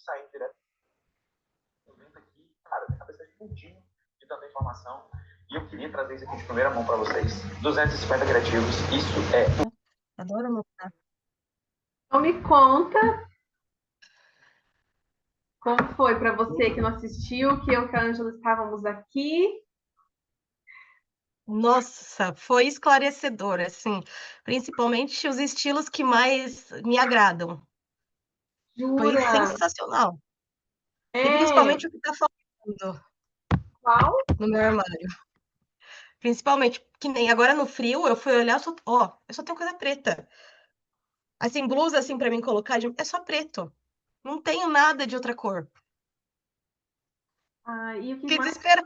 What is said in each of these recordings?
saindo direto do evento aqui, cara, minha cabeça explodiu de tanta informação. E eu queria trazer isso aqui de primeira mão para vocês. 250 criativos, isso é... Adoro anotar. Então me conta como foi para você que não assistiu, que eu e a Ângela estávamos aqui. Nossa, foi esclarecedor, assim, principalmente os estilos que mais me agradam. Foi Jura? sensacional. E É, principalmente o que tá faltando qual? no meu armário. Principalmente, que nem agora no frio, eu fui olhar, eu só tenho coisa preta. Assim, blusa, assim, pra mim colocar, é só preto. Não tenho nada de outra cor. Ah, e o que Que mais? desespero.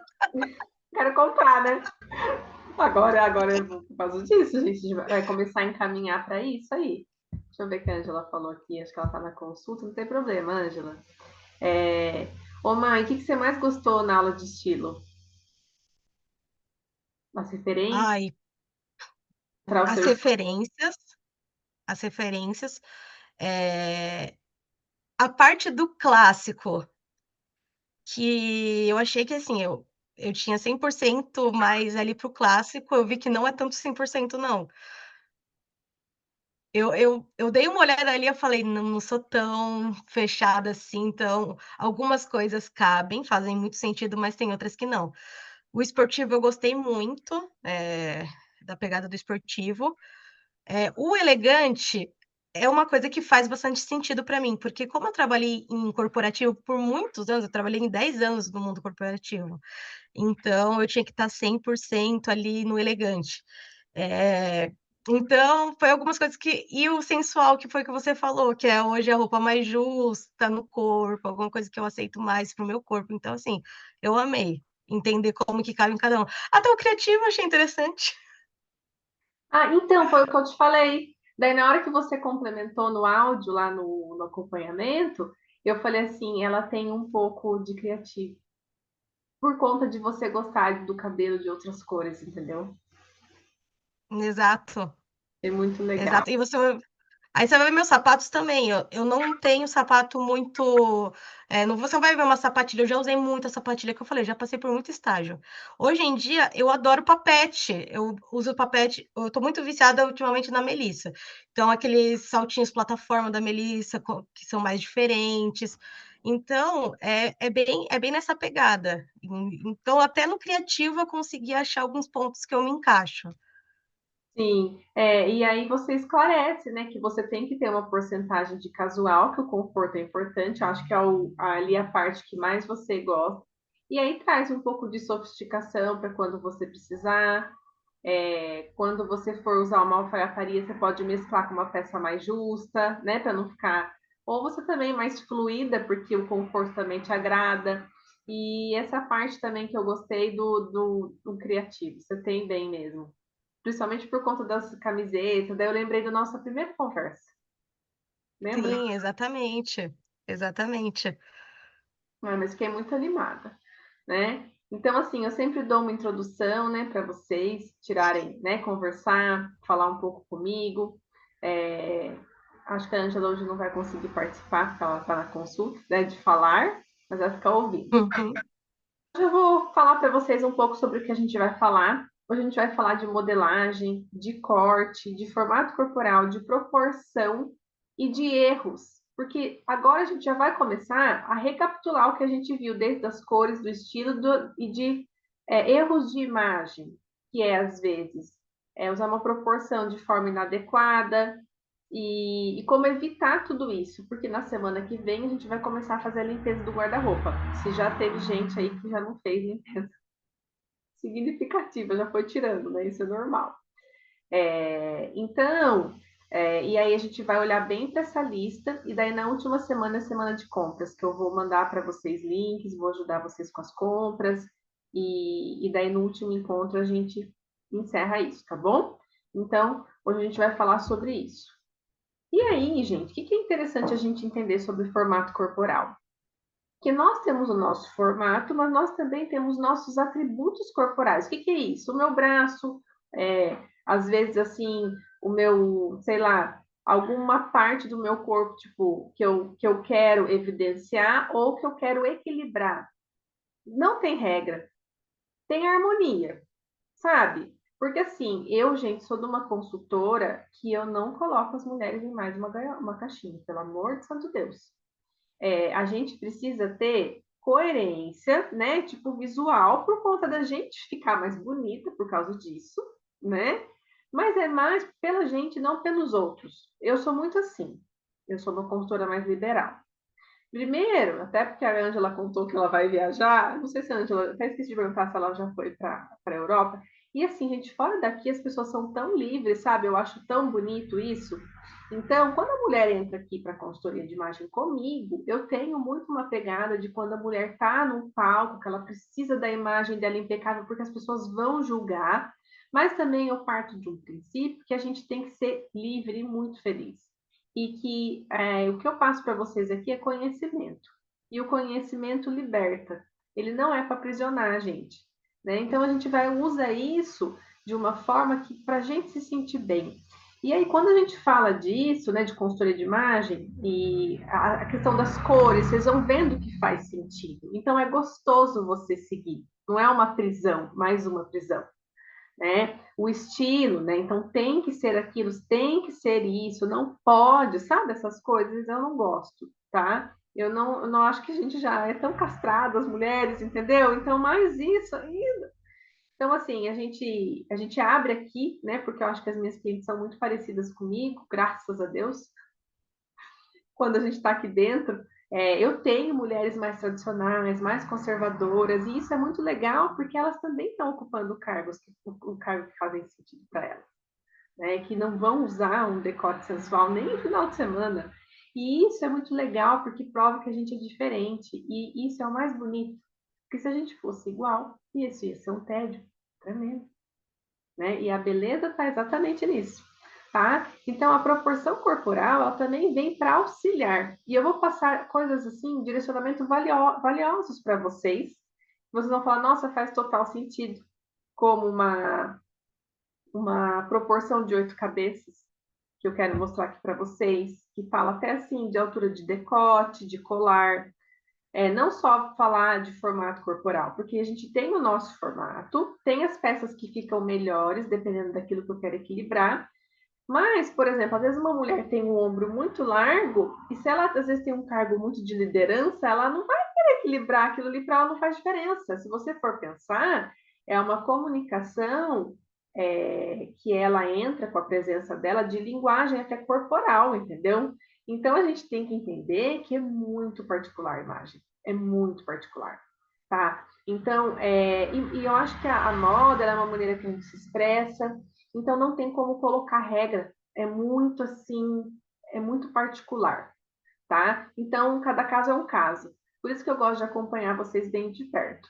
Quero comprar, né? Agora eu vou por causa disso, gente. A gente vai começar a encaminhar para isso aí. Deixa eu ver o que a Ângela falou aqui. Acho que ela está na consulta. Não tem problema, Ângela. Ô, mãe, o que você mais gostou na aula de estilo? As referências Ai, para o as seu... referências, as referências, eh, a parte do clássico, que eu achei que, assim, eu tinha 100% mais ali para o clássico, eu vi que não é tanto 100% não. Eu dei uma olhada ali, eu falei: "Não sou tão fechada assim", então algumas coisas cabem, fazem muito sentido, mas tem outras que não. O esportivo eu gostei muito, da pegada do esportivo. O elegante é uma coisa que faz bastante sentido para mim, porque como eu trabalhei em corporativo por muitos anos, eu trabalhei em 10 anos no mundo corporativo, então eu tinha que estar 100% ali no elegante. Eh, então foi algumas coisas que e o sensual que foi que você falou, que é hoje a roupa mais justa no corpo, alguma coisa que eu aceito mais para o meu corpo, então assim, eu amei entender como que cabe em cada um. Até o criativo eu achei interessante. Ah, então, foi o que eu te falei. Daí, na hora que você complementou no áudio, lá no acompanhamento, eu falei assim, ela tem um pouco de criativo. Por conta de você gostar do cabelo de outras cores, entendeu? Exato, É muito legal. exato. E você aí você vai ver meus sapatos também, eu não tenho sapato muito, não você não vai ver uma sapatilha, eu já usei muita sapatilha, que eu falei, já passei por muito estágio. Hoje em dia, eu adoro papete, eu uso papete eu tô muito viciada ultimamente na Melissa. Então aqueles saltinhos plataforma da Melissa que são mais diferentes. Então, é bem nessa pegada. Então até no criativo eu consegui achar alguns pontos que eu me encaixo. Sim, e aí você esclarece, né, que você tem que ter uma porcentagem de casual, que o conforto é importante, eu acho que é ali a parte que mais você gosta. E aí traz um pouco de sofisticação para quando você precisar. Quando você for usar uma alfaiataria, você pode mesclar com uma peça mais justa, né, para não ficar. Ou você também é mais fluida, porque o conforto também te agrada. E essa parte também que eu gostei do criativo, você tem bem mesmo. Principalmente por conta das camisetas, daí eu lembrei da nossa primeira conversa. Lembra? Sim, exatamente, exatamente. Ah, mas fiquei muito animada, né? Então, assim, eu sempre dou uma introdução, né, para vocês tirarem, né, conversar, falar um pouco comigo. É, acho que a Angela hoje não vai conseguir participar, porque ela está na consulta, né, de falar, mas vai ficar ouvindo. Uhum. Hoje eu vou falar para vocês um pouco sobre o que a gente vai falar. Hoje a gente vai falar de modelagem, de corte, de formato corporal, de proporção e de erros. Porque agora a gente já vai começar a recapitular o que a gente viu desde as cores, do estilo e de erros de imagem, que é, às vezes, usar uma proporção de forma inadequada, e como evitar tudo isso, porque na semana que vem a gente vai começar a fazer a limpeza do guarda-roupa. Se já teve gente aí que já não fez limpeza significativa, já foi tirando, né? Isso é normal. Então, e aí a gente vai olhar bem para essa lista, e daí na última semana é semana de compras, que eu vou mandar para vocês links, vou ajudar vocês com as compras, e daí no último encontro a gente encerra isso, tá bom? Então, hoje a gente vai falar sobre isso. E aí, gente, o que é interessante a gente entender sobre formato corporal? Que nós temos o nosso formato, mas nós também temos nossos atributos corporais. O que é isso? O meu braço, às vezes assim, o meu, sei lá, alguma parte do meu corpo, tipo, que eu quero evidenciar ou que eu quero equilibrar. Não tem regra, tem harmonia, sabe? Porque assim, eu, gente, sou de uma consultora que eu não coloco as mulheres em mais uma caixinha, pelo amor de santo Deus. A gente precisa ter coerência, né? Tipo, visual, por conta da gente ficar mais bonita por causa disso, né? Mas é mais pela gente, não pelos outros. Eu sou muito assim. Eu sou uma consultora mais liberal. Primeiro, até porque a Ângela contou que ela vai viajar, não sei se a Ângela, até esqueci de perguntar se ela já foi para a Europa. E assim, gente, fora daqui as pessoas são tão livres, sabe? Eu acho tão bonito isso. Então, quando a mulher entra aqui para a consultoria de imagem comigo, eu tenho muito uma pegada de quando a mulher está num palco, que ela precisa da imagem dela impecável, porque as pessoas vão julgar, mas também eu parto de um princípio que a gente tem que ser livre e muito feliz e que o que eu passo para vocês aqui é conhecimento. E o conhecimento liberta. Ele não é para aprisionar a gente. Né? Então a gente usa isso de uma forma que para a gente se sentir bem. E aí, quando a gente fala disso, né, de consultoria de imagem, e a questão das cores, vocês vão vendo que faz sentido. Então, é gostoso você seguir. Não é uma prisão, mais uma prisão, né? O estilo, né? Então tem que ser aquilo, tem que ser isso, não pode, sabe? Essas coisas eu não gosto, tá? Eu não acho que a gente já é tão castrado, as mulheres, entendeu? Então, mais isso ainda. Então, assim, a gente abre aqui, né? Porque eu acho que as minhas clientes são muito parecidas comigo, graças a Deus, quando a gente está aqui dentro, eu tenho mulheres mais tradicionais, mais conservadoras, e isso é muito legal porque elas também estão ocupando cargos, o cargo que fazem sentido para elas, né? Que não vão usar um decote sensual nem no final de semana. E isso é muito legal porque prova que a gente é diferente, e isso é o mais bonito. Porque se a gente fosse igual, isso ia ser um tédio tremendo, né? E a beleza está exatamente nisso, tá? Então, a proporção corporal, ela também vem para auxiliar. E eu vou passar coisas assim, direcionamento valiosos para vocês. Vocês vão falar, nossa, faz total sentido. Como uma proporção de 8 cabeças, que eu quero mostrar aqui para vocês, que fala até assim de altura de decote, de colar, não só falar de formato corporal, porque a gente tem o nosso formato, tem as peças que ficam melhores, dependendo daquilo que eu quero equilibrar, mas, por exemplo, às vezes uma mulher tem um ombro muito largo, e se ela às vezes tem um cargo muito de liderança, ela não vai querer equilibrar aquilo ali para ela, não faz diferença. Se você for pensar, é uma comunicação que ela entra com a presença dela de linguagem até corporal, entendeu? Então a gente tem que entender que é muito particular a imagem, é muito particular, tá? Então, e eu acho que a moda é uma maneira que a gente se expressa, então não tem como colocar regra, é muito assim, é muito particular, tá? Então cada caso é um caso. Por isso que eu gosto de acompanhar vocês bem de perto.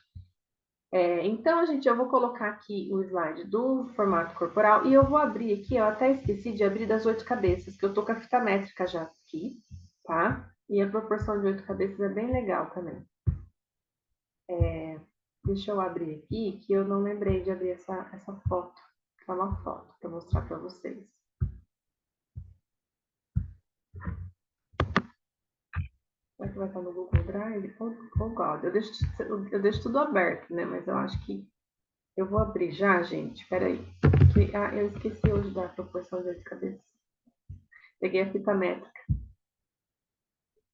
Então, gente, eu vou colocar aqui o slide do formato corporal e eu vou abrir aqui, eu até esqueci de abrir das 8 cabeças, que eu tô com a fita métrica já aqui, tá? E a proporção de 8 cabeças é bem legal também. Deixa eu abrir aqui, que eu não lembrei de abrir essa foto. É uma foto para mostrar para vocês. Será que vai estar no Google Drive? Oh God, eu deixo tudo aberto, né? Mas eu acho que eu vou abrir já, gente. Peraí. Eu esqueci hoje da proporção de 8 cabeças. Peguei a fita métrica.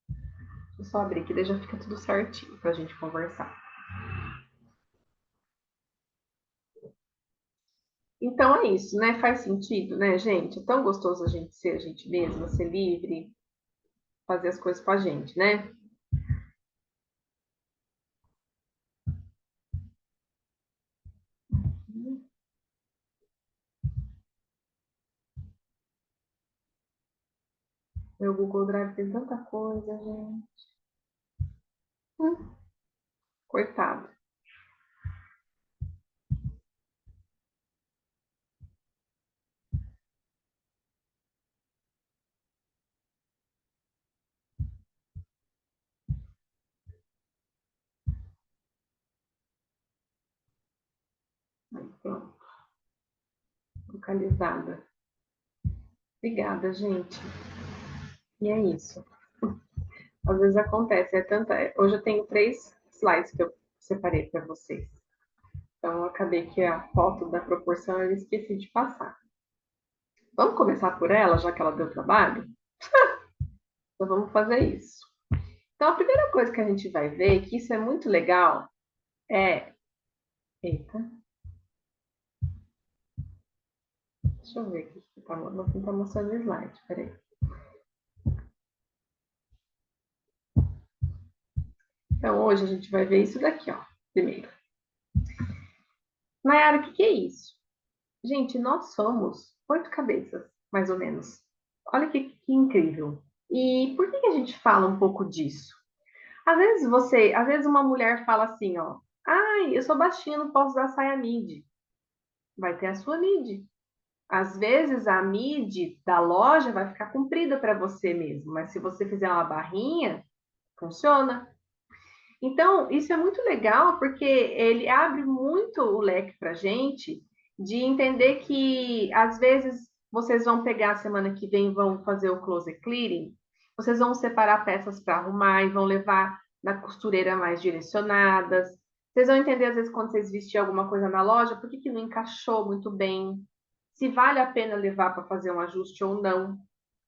Deixa eu só abrir que daí já fica tudo certinho pra gente conversar. Então é isso, né? Faz sentido, né, gente? É tão gostoso a gente ser a gente mesma, ser livre, fazer as coisas com a gente, né? Meu Google Drive tem tanta coisa, gente. Coitado. Aí, pronto. Localizada. Obrigada, gente. E é isso. Às vezes acontece, hoje eu tenho 3 slides que eu separei para vocês. Então, eu acabei que a foto da proporção eu esqueci de passar. Vamos começar por ela, já que ela deu trabalho? Então, vamos fazer isso. Então, a primeira coisa que a gente vai ver, que isso é muito legal, é... Eita. Deixa eu ver aqui. Não está mostrando o slide, peraí. Então, hoje a gente vai ver isso daqui, ó. Primeiro. Nayara, o que é isso? Gente, nós somos 8 cabeças, mais ou menos. Olha que incrível. E por que a gente fala um pouco disso? Às vezes uma mulher fala assim, ó, ai, eu sou baixinha, não posso usar saia midi. Vai ter a sua midi. Às vezes a midi da loja vai ficar comprida para você mesmo, mas se você fizer uma barrinha, funciona. Então, isso é muito legal porque ele abre muito o leque para a gente de entender que, às vezes, vocês vão pegar a semana que vem, vão fazer o closet clearing, vocês vão separar peças para arrumar e vão levar na costureira mais direcionadas. Vocês vão entender, às vezes, quando vocês vestirem alguma coisa na loja, por que não encaixou muito bem, se vale a pena levar para fazer um ajuste ou não,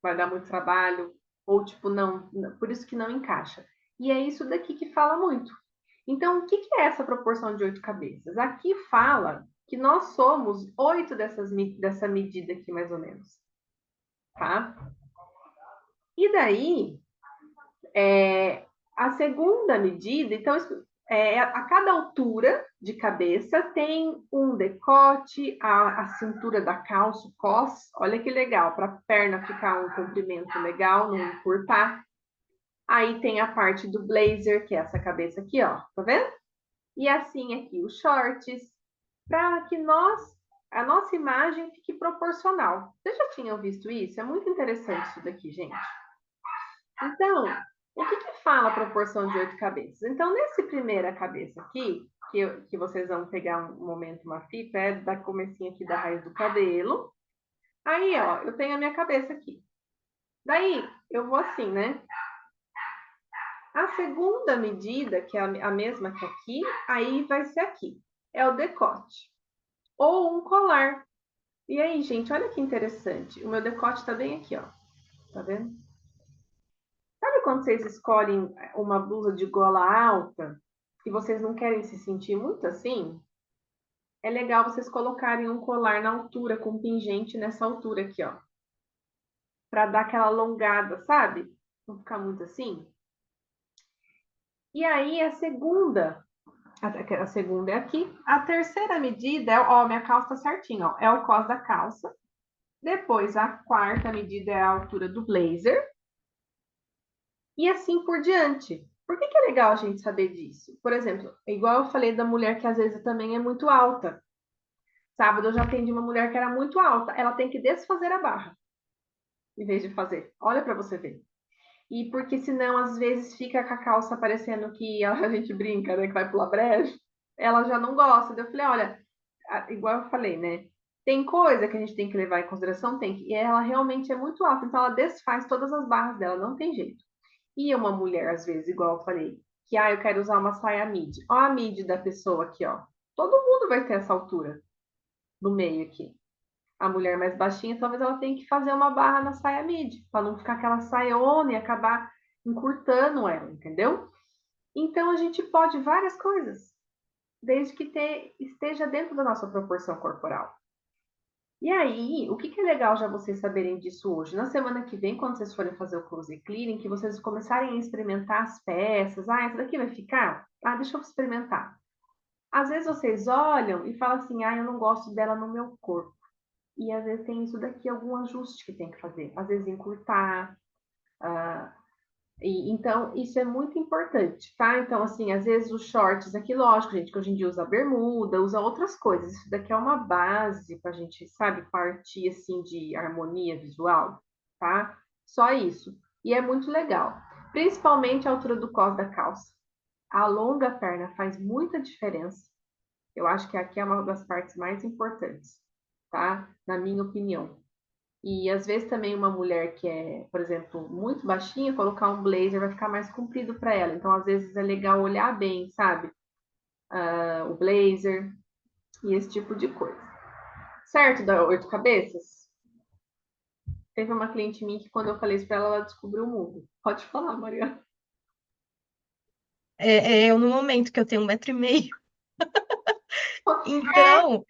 vai dar muito trabalho, ou tipo, não, por isso que não encaixa. E é isso daqui que fala muito. Então, o que é essa proporção de 8 cabeças? Aqui fala que nós somos 8 dessa medida aqui, mais ou menos. Tá? E daí, a segunda medida, então, a cada altura de cabeça tem um decote, a cintura da calça, o cos, olha que legal, para a perna ficar um comprimento legal, não encurtar. Aí tem a parte do blazer, que é essa cabeça aqui, ó, tá vendo? E assim aqui os shorts, para que a nossa imagem fique proporcional. Vocês já tinham visto isso? É muito interessante isso daqui, gente. Então, o que fala a proporção de 8 cabeças? Então, nessa primeira cabeça aqui, que vocês vão pegar um momento, uma fita, é da comecinho aqui da raiz do cabelo. Aí, ó, eu tenho a minha cabeça aqui. Daí, eu vou assim, né? A segunda medida, que é a mesma que aqui, aí vai ser aqui. É o decote. Ou um colar. E aí, gente, olha que interessante. O meu decote tá bem aqui, ó. Tá vendo? Sabe quando vocês escolhem uma blusa de gola alta e vocês não querem se sentir muito assim? É legal vocês colocarem um colar na altura, com pingente nessa altura aqui, ó. Pra dar aquela alongada, sabe? Não ficar muito assim. E aí, a segunda é aqui. A terceira medida é, ó, minha calça tá certinha, ó. É o cos da calça. Depois, a quarta medida é a altura do blazer. E assim por diante. Por que é legal a gente saber disso? Por exemplo, igual eu falei da mulher que às vezes também é muito alta. Sábado eu já atendi uma mulher que era muito alta. Ela tem que desfazer a barra, em vez de fazer. Olha para você ver. E porque senão, às vezes, fica com a calça parecendo que a gente brinca, né? Que vai pular brejo. Ela já não gosta. Eu falei, olha, igual eu falei, né? Tem coisa que a gente tem que levar em consideração, tem que. E ela realmente é muito alta, então ela desfaz todas as barras dela, não tem jeito. E uma mulher, às vezes, igual eu falei, que eu quero usar uma saia midi. Ó a midi da pessoa aqui, ó. Todo mundo vai ter essa altura no meio aqui. A mulher mais baixinha, talvez ela tenha que fazer uma barra na saia midi, para não ficar aquela saiona e acabar encurtando ela, entendeu? Então a gente pode várias coisas, desde que esteja dentro da nossa proporção corporal. E aí, o que é legal já vocês saberem disso hoje? Na semana que vem, quando vocês forem fazer o close clearing, que vocês começarem a experimentar as peças. Ah, essa daqui vai ficar? Ah, deixa eu experimentar. Às vezes vocês olham e falam assim, ah, eu não gosto dela no meu corpo. E às vezes tem isso daqui, algum ajuste que tem que fazer. Às vezes encurtar, então, isso é muito importante, tá? Então, assim, às vezes os shorts aqui, lógico, gente, que hoje em dia usa bermuda, usa outras coisas. Isso daqui é uma base pra gente, sabe, partir, assim, de harmonia visual, tá? Só isso. E é muito legal. Principalmente a altura do cos da calça. Alonga a perna, faz muita diferença. Eu acho que aqui é uma das partes mais importantes, tá? Na minha opinião. E às vezes também uma mulher que é, por exemplo, muito baixinha, colocar um blazer vai ficar mais comprido para ela. Então, às vezes é legal olhar bem, sabe? O blazer e esse tipo de coisa. Certo, da oito cabeças? Teve uma cliente minha que quando eu falei isso para ela, ela descobriu o mundo. Pode falar, Mariana. É eu no momento que eu tenho 1,5 m. Então,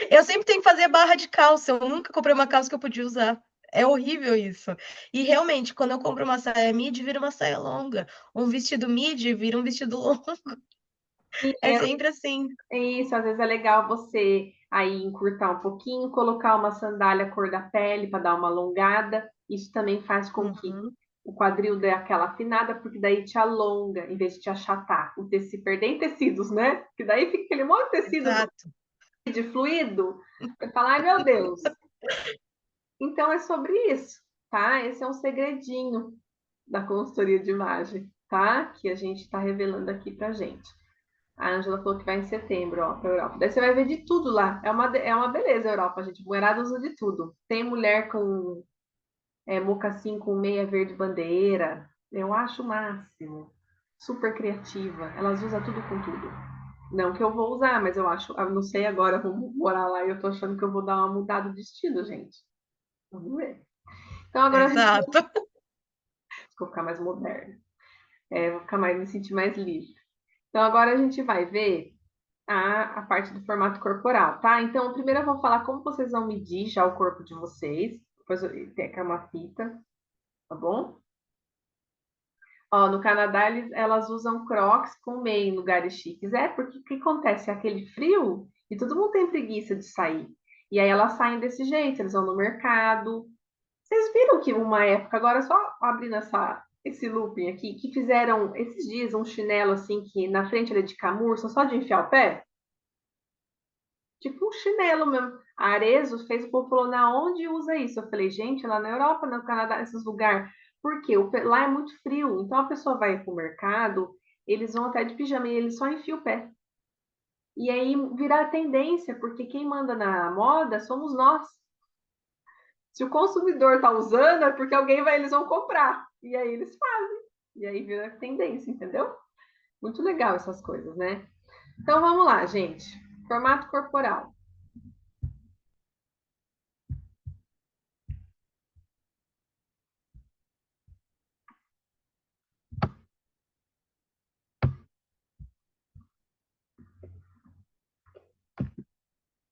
eu sempre tenho que fazer barra de calça. Eu nunca comprei uma calça que eu podia usar. É horrível isso. E realmente, quando eu compro uma saia midi, vira uma saia longa. Um vestido midi vira um vestido longo. É sempre assim. Isso, às vezes é legal você aí encurtar um pouquinho, colocar uma sandália cor da pele para dar uma alongada. Isso também faz com que Uhum, o quadril dê aquela afinada, porque daí te alonga, em vez de te achatar. O tecido, perder em tecidos, né? Que daí fica aquele monte de tecido exato. de fluido. Você fala, ai meu Deus. Então é sobre isso, tá? Esse é um segredinho da consultoria de imagem, tá? Que a gente está revelando aqui pra gente. A Ângela falou que vai em setembro, ó, pra Europa. Daí você vai ver de tudo lá. É uma beleza a Europa, gente. Mulherada usa de tudo. Tem mulher com mocassim com meia verde bandeira. Eu acho o máximo. Super criativa. Elas usam tudo com tudo. Não que eu vou usar, mas eu não sei agora, eu vou morar lá e eu tô achando que eu vou dar uma mudada de estilo, gente. Vamos ver. Então agora a gente Exato. vou ficar mais moderna. Vou ficar mais, me sentir mais livre. Então agora a gente vai ver a parte do formato corporal, tá? Então, primeiro eu vou falar como vocês vão medir já o corpo de vocês. Depois tem aqui uma fita, tá bom? Ó, no Canadá, elas usam Crocs com meia em lugares chiques. Porque o que acontece? É aquele frio e todo mundo tem preguiça de sair. E aí elas saem desse jeito, eles vão no mercado. Vocês viram que uma época, agora só abrindo esse looping aqui, que fizeram esses dias um chinelo assim, que na frente era de camurça, só de enfiar o pé? Tipo um chinelo mesmo. A Arezzo fez, o povo falou, na onde usa isso? Eu falei, gente, lá na Europa, no Canadá, nesses lugares. Por quê? Lá é muito frio. Então a pessoa vai para o mercado, eles vão até de pijama e eles só enfiam o pé. E aí virar tendência, porque quem manda na moda somos nós. Se o consumidor está usando, é porque eles vão comprar. E aí eles fazem. E aí vira tendência, entendeu? Muito legal essas coisas, né? Então vamos lá, gente. Formato corporal.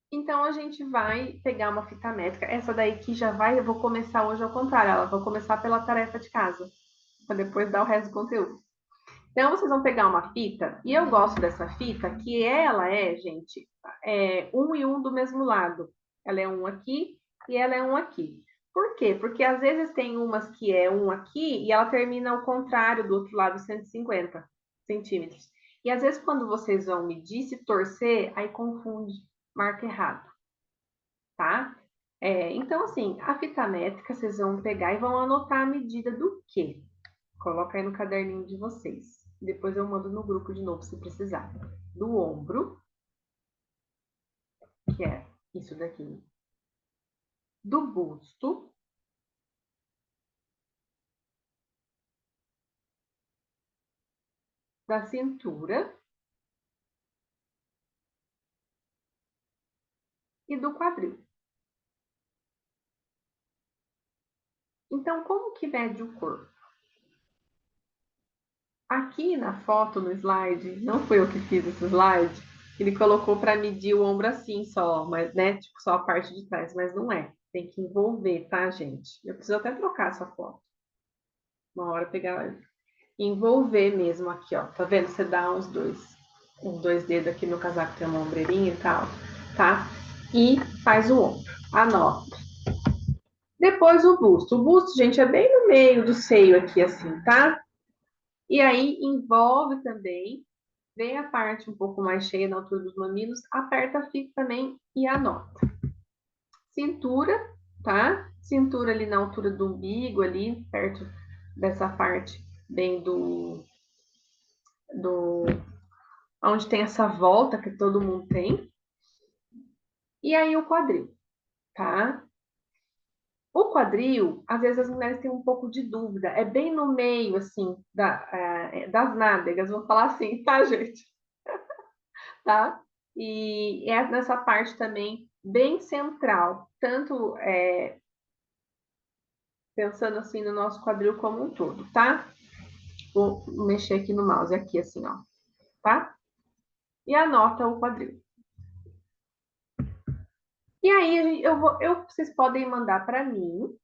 Então a gente vai pegar uma fita métrica. Essa daí que já vai, eu vou começar hoje ao contrário, ela vou começar pela tarefa de casa, para depois dar o resto do conteúdo. Então vocês vão pegar uma fita, e eu gosto dessa fita, que ela gente, um e um do mesmo lado. Ela é um aqui e ela é um aqui. Por quê? Porque às vezes tem umas que é um aqui e ela termina ao contrário do outro lado, 150 centímetros. E às vezes quando vocês vão medir, se torcer, aí confunde, marca errado, tá? Então, assim, a fita métrica vocês vão pegar e vão anotar a medida do quê? Coloca aí no caderninho de vocês. Depois eu mando no grupo de novo se precisar. Do ombro, que é isso daqui. Do busto. Da cintura. E do quadril. Então, como que mede o corpo? Aqui na foto, no slide, não foi eu que fiz esse slide, ele colocou para medir o ombro assim só, mas, né, tipo, só a parte de trás, mas não é. Tem que envolver, tá, gente? Eu preciso até trocar essa foto. Uma hora pegar, envolver mesmo aqui, ó. Tá vendo? Você dá uns dois dedos aqui no casaco, tem uma ombreirinha e tal, tá? E faz o ombro. Anota. Depois o busto. O busto, gente, é bem no meio do seio aqui, assim, tá? E aí envolve também, vem a parte um pouco mais cheia na altura dos mamilos, aperta a fita também e anota. Cintura, tá? Cintura ali na altura do umbigo, ali, perto dessa parte bem do onde tem essa volta que todo mundo tem. E aí o quadril, tá? O quadril, às vezes as mulheres têm um pouco de dúvida, é bem no meio, assim, das nádegas, vou falar assim, tá, gente? Tá? E é nessa parte também bem central, tanto pensando assim no nosso quadril como um todo, tá? Vou mexer aqui no mouse, aqui assim, ó, tá? E anota o quadril. E aí vocês podem mandar para mim,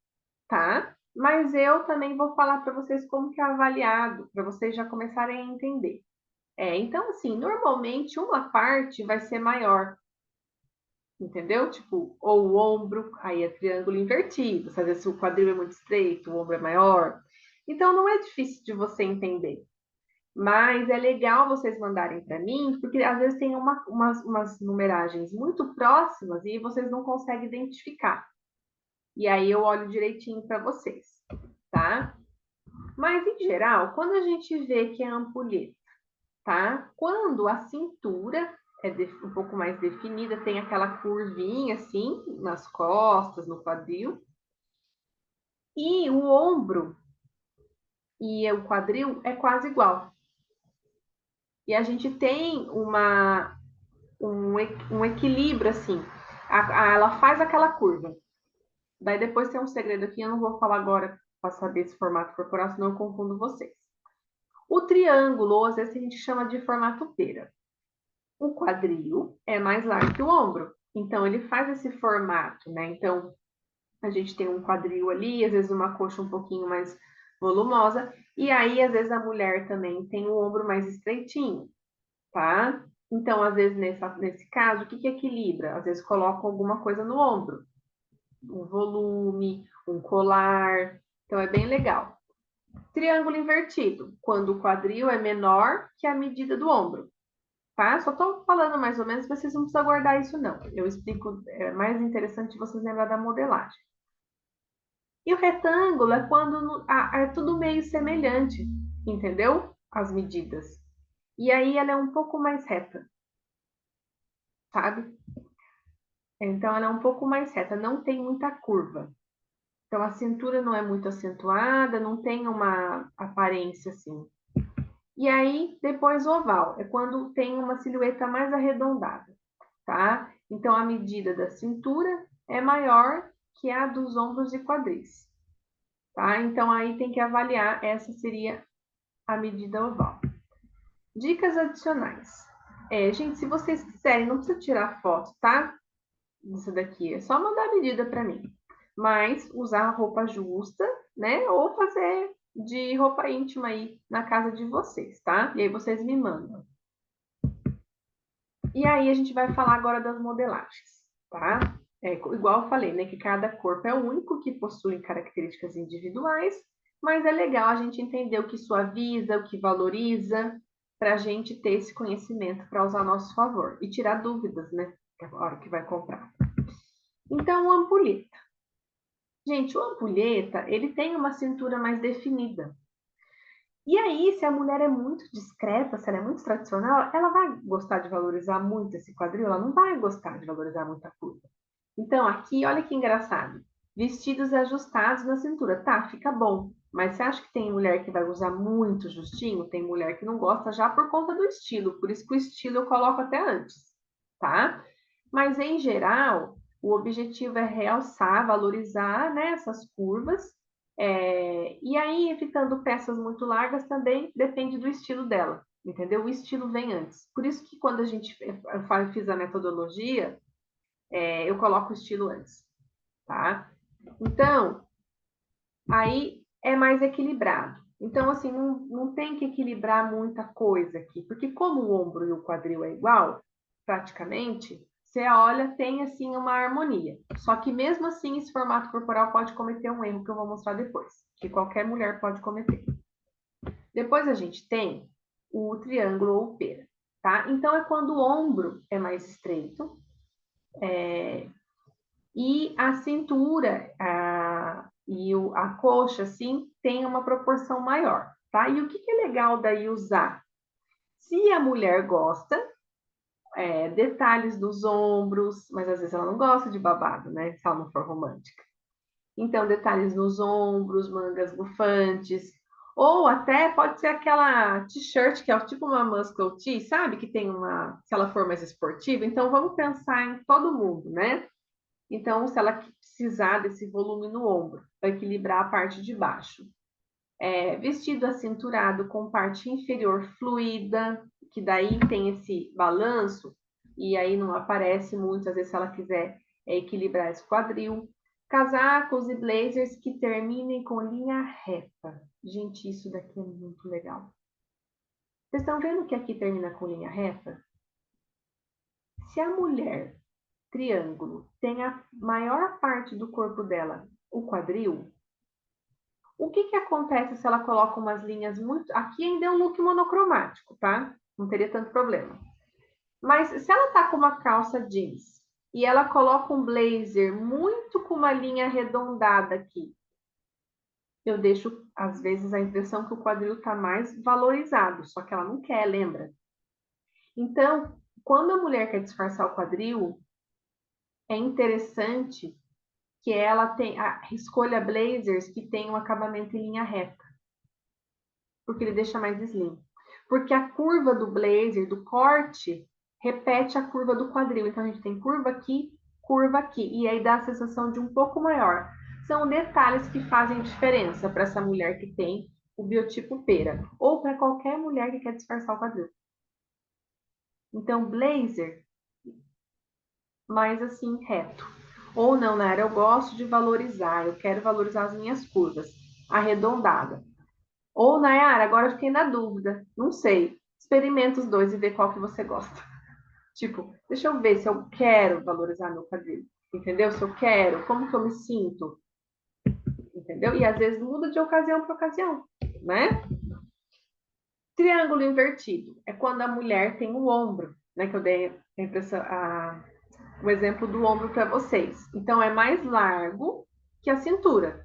tá? Mas eu também vou falar para vocês como que é avaliado, para vocês já começarem a entender. Então, assim, normalmente uma parte vai ser maior, entendeu? Tipo, ou o ombro, aí é triângulo invertido. Às vezes, se o quadril é muito estreito, o ombro é maior. Então, não é difícil de você entender. Mas é legal vocês mandarem para mim, porque às vezes tem umas numeragens muito próximas e vocês não conseguem identificar. E aí eu olho direitinho para vocês, tá? Mas, em geral, quando a gente vê que é ampulheta, tá? Quando a cintura é um pouco mais definida, tem aquela curvinha assim nas costas, no quadril, e o ombro e o quadril é quase igual. E a gente tem um equilíbrio assim. Ela faz aquela curva. Daí depois tem um segredo aqui, eu não vou falar agora para saber esse formato corporal, senão eu confundo vocês. O triângulo, ou às vezes a gente chama de formato pera. O quadril é mais largo que o ombro. Então, ele faz esse formato, né? Então, a gente tem um quadril ali, às vezes uma coxa um pouquinho mais volumosa. E aí, às vezes, a mulher também tem o ombro mais estreitinho, tá? Então, às vezes, nesse caso, o que equilibra? Às vezes, coloca alguma coisa no ombro. Um volume, um colar. Então, é bem legal. Triângulo invertido, quando o quadril é menor que a medida do ombro. Tá? Só estou falando mais ou menos, vocês não precisam guardar isso, não. Eu explico, é mais interessante vocês lembrar da modelagem. E o retângulo é quando é tudo meio semelhante, entendeu? As medidas. E aí ela é um pouco mais reta, sabe? Então ela é um pouco mais reta, não tem muita curva. Então a cintura não é muito acentuada, não tem uma aparência assim. E aí depois o oval, é quando tem uma silhueta mais arredondada, tá? Então, a medida da cintura é maior que a dos ombros e quadris, tá? Então, aí tem que avaliar, essa seria a medida oval. Dicas adicionais. Gente, se vocês quiserem, não precisa tirar foto, tá? Isso daqui, é só mandar a medida para mim. Mas usar roupa justa, né? Ou fazer de roupa íntima aí na casa de vocês, tá? E aí vocês me mandam. E aí a gente vai falar agora das modelagens, tá? Igual eu falei, né? Que cada corpo é único, que possui características individuais, mas é legal a gente entender o que suaviza, o que valoriza, para a gente ter esse conhecimento para usar a nosso favor e tirar dúvidas, né? Na hora que vai comprar. Então, o ampulheta. Gente, o ampulheta, ele tem uma cintura mais definida. E aí, se a mulher é muito discreta, se ela é muito tradicional, ela vai gostar de valorizar muito esse quadril, ela não vai gostar de valorizar muito a curva. Então, aqui, olha que engraçado. Vestidos ajustados na cintura. Tá, fica bom. Mas você acha que tem mulher que vai usar muito justinho? Tem mulher que não gosta já por conta do estilo. Por isso que o estilo eu coloco até antes, tá? Mas, em geral, o objetivo é realçar, valorizar, né, essas curvas. E aí, ficando peças muito largas também depende do estilo dela, entendeu? O estilo vem antes. Por isso que quando a gente fiz a metodologia, eu coloco o estilo antes, tá? Então, aí é mais equilibrado. Então, assim, não tem que equilibrar muita coisa aqui, porque como o ombro e o quadril é igual, praticamente, você olha, tem assim uma harmonia. Só que mesmo assim, esse formato corporal pode cometer um erro que eu vou mostrar depois, que qualquer mulher pode cometer. Depois a gente tem o triângulo ou pera, tá? Então é quando o ombro é mais estreito, e a cintura e a coxa, assim, tem uma proporção maior, tá? E o que é legal daí usar? Se a mulher gosta, detalhes nos ombros, mas às vezes ela não gosta de babado, né? Se ela não for romântica. Então, detalhes nos ombros, mangas bufantes, ou até pode ser aquela t-shirt que é tipo uma muscle tee, sabe? Que tem uma, se ela for mais esportiva. Então, vamos pensar em todo mundo, né? Então, se ela precisar desse volume no ombro, para equilibrar a parte de baixo. Vestido acinturado com parte inferior fluida, que daí tem esse balanço, e aí não aparece muito, às vezes, se ela quiser equilibrar esse quadril. Casacos e blazers que terminem com linha reta. Gente, isso daqui é muito legal. Vocês estão vendo que aqui termina com linha reta? Se a mulher triângulo tem a maior parte do corpo dela, o quadril, o que acontece se ela coloca umas linhas muito... Aqui ainda é um look monocromático, tá? Não teria tanto problema. Mas se ela tá com uma calça jeans e ela coloca um blazer muito com uma linha arredondada aqui, eu deixo, às vezes, a impressão que o quadril tá mais valorizado, só que ela não quer, lembra? Então, quando a mulher quer disfarçar o quadril, é interessante que ela escolha blazers que tenham um acabamento em linha reta, porque ele deixa mais slim. Porque a curva do blazer, do corte, repete a curva do quadril. Então, a gente tem curva aqui, e aí dá a sensação de um pouco maior. São detalhes que fazem diferença para essa mulher que tem o biotipo pera, ou para qualquer mulher que quer disfarçar o quadril. Então, blazer, mais assim, reto. Ou não, Nara, eu gosto de valorizar, eu quero valorizar as minhas curvas, arredondada. Ou, Nayara, agora eu fiquei na dúvida. Não sei. Experimenta os dois e vê qual que você gosta. Tipo, deixa eu ver se eu quero valorizar meu quadril. Entendeu? Se eu quero, como que eu me sinto. Entendeu? E às vezes muda de ocasião para ocasião, né? Triângulo invertido é quando a mulher tem o ombro, né? Que eu dei a impressão, o exemplo do ombro para vocês. Então, é mais largo que a cintura.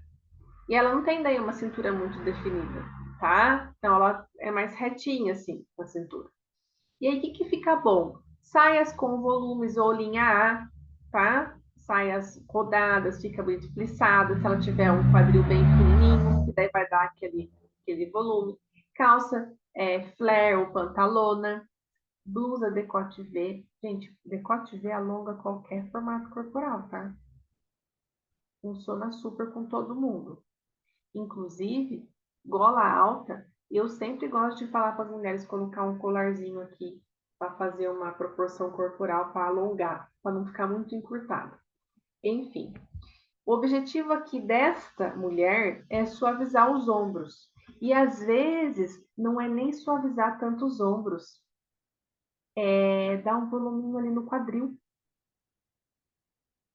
E ela não tem daí uma cintura muito definida, tá? Então ela é mais retinha assim, na cintura. E aí o que fica bom? Saias com volumes ou linha A, tá? Saias rodadas, fica bonito plissada, se ela tiver um quadril bem pequenininho, que daí vai dar aquele volume. Calça flare ou pantalona, blusa decote V. Gente, decote V alonga qualquer formato corporal, tá? Funciona super com todo mundo. Inclusive, gola alta, eu sempre gosto de falar para as mulheres colocar um colarzinho aqui para fazer uma proporção corporal para alongar, para não ficar muito encurtado. Enfim, o objetivo aqui desta mulher é suavizar os ombros. E às vezes não é nem suavizar tanto os ombros, é dar um voluminho ali no quadril.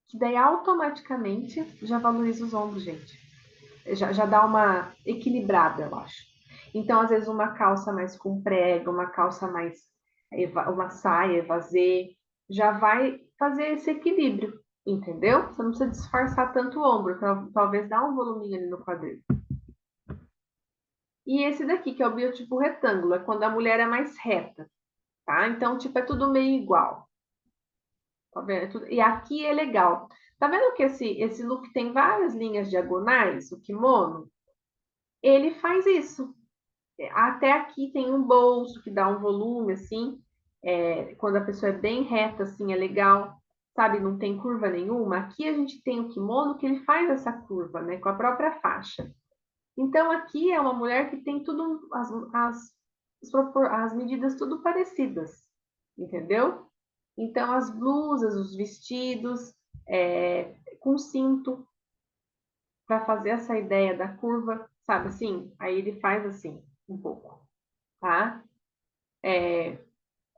Que daí automaticamente já valoriza os ombros, gente. Já dá uma equilibrada, eu acho. Então, às vezes, uma calça mais com prega, uma calça mais, uma saia, evasê, já vai fazer esse equilíbrio, entendeu? Você não precisa disfarçar tanto o ombro, talvez dá um voluminho ali no quadril. E esse daqui, que é o biotipo retângulo, é quando a mulher é mais reta, tá? Então, tipo, é tudo meio igual. Tá vendo? E aqui é legal. Tá vendo que esse look tem várias linhas diagonais, o kimono? Ele faz isso. Até aqui tem um bolso que dá um volume, assim. Quando a pessoa é bem reta, assim, é legal. Sabe, não tem curva nenhuma. Aqui a gente tem o kimono que ele faz essa curva, né? Com a própria faixa. Então, aqui é uma mulher que tem tudo, as medidas tudo parecidas. Entendeu? Então, as blusas, os vestidos, com cinto, para fazer essa ideia da curva, sabe assim? Aí ele faz assim, um pouco, tá?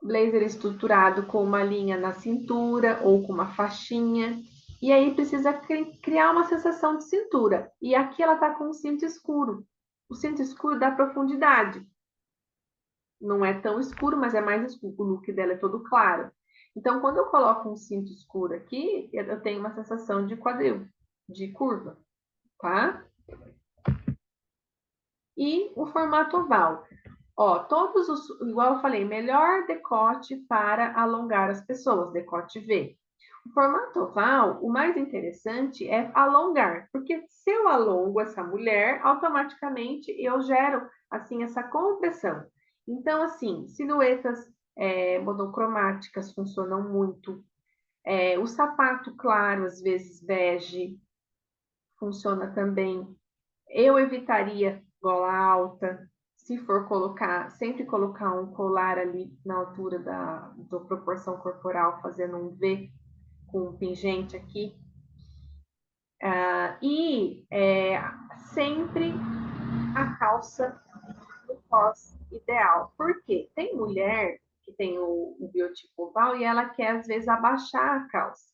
Blazer estruturado com uma linha na cintura ou com uma faixinha. E aí precisa criar uma sensação de cintura. E aqui ela tá com um cinto escuro. O cinto escuro dá profundidade. Não é tão escuro, mas é mais escuro. O look dela é todo claro. Então, quando eu coloco um cinto escuro aqui, eu tenho uma sensação de quadril, de curva, tá? E o formato oval. Ó, todos os, igual eu falei, melhor decote para alongar as pessoas, decote V. O formato oval, o mais interessante é alongar, porque se eu alongo essa mulher, automaticamente eu gero, assim, essa compressão. Então, assim, silhuetas monocromáticas funcionam muito. O sapato claro, às vezes bege, funciona também. Eu evitaria gola alta, se for colocar, sempre colocar um colar ali na altura da proporção corporal, fazendo um V com um pingente aqui. Sempre a calça no cos ideal. Por quê? Tem mulher que tem o biotipo oval e ela quer, às vezes, abaixar a calça.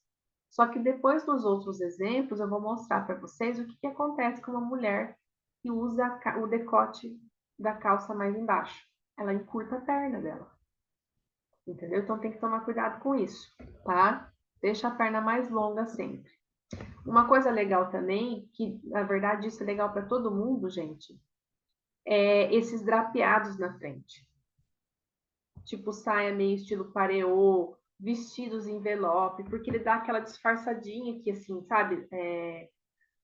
Só que depois dos outros exemplos, eu vou mostrar para vocês o que acontece com uma mulher que usa o decote da calça mais embaixo. Ela encurta a perna dela. Entendeu? Então tem que tomar cuidado com isso, tá? Deixa a perna mais longa sempre. Uma coisa legal também, que na verdade isso é legal para todo mundo, gente, é esses drapeados na frente. Tipo saia meio estilo pareô, vestidos envelope, porque ele dá aquela disfarçadinha aqui, assim, sabe?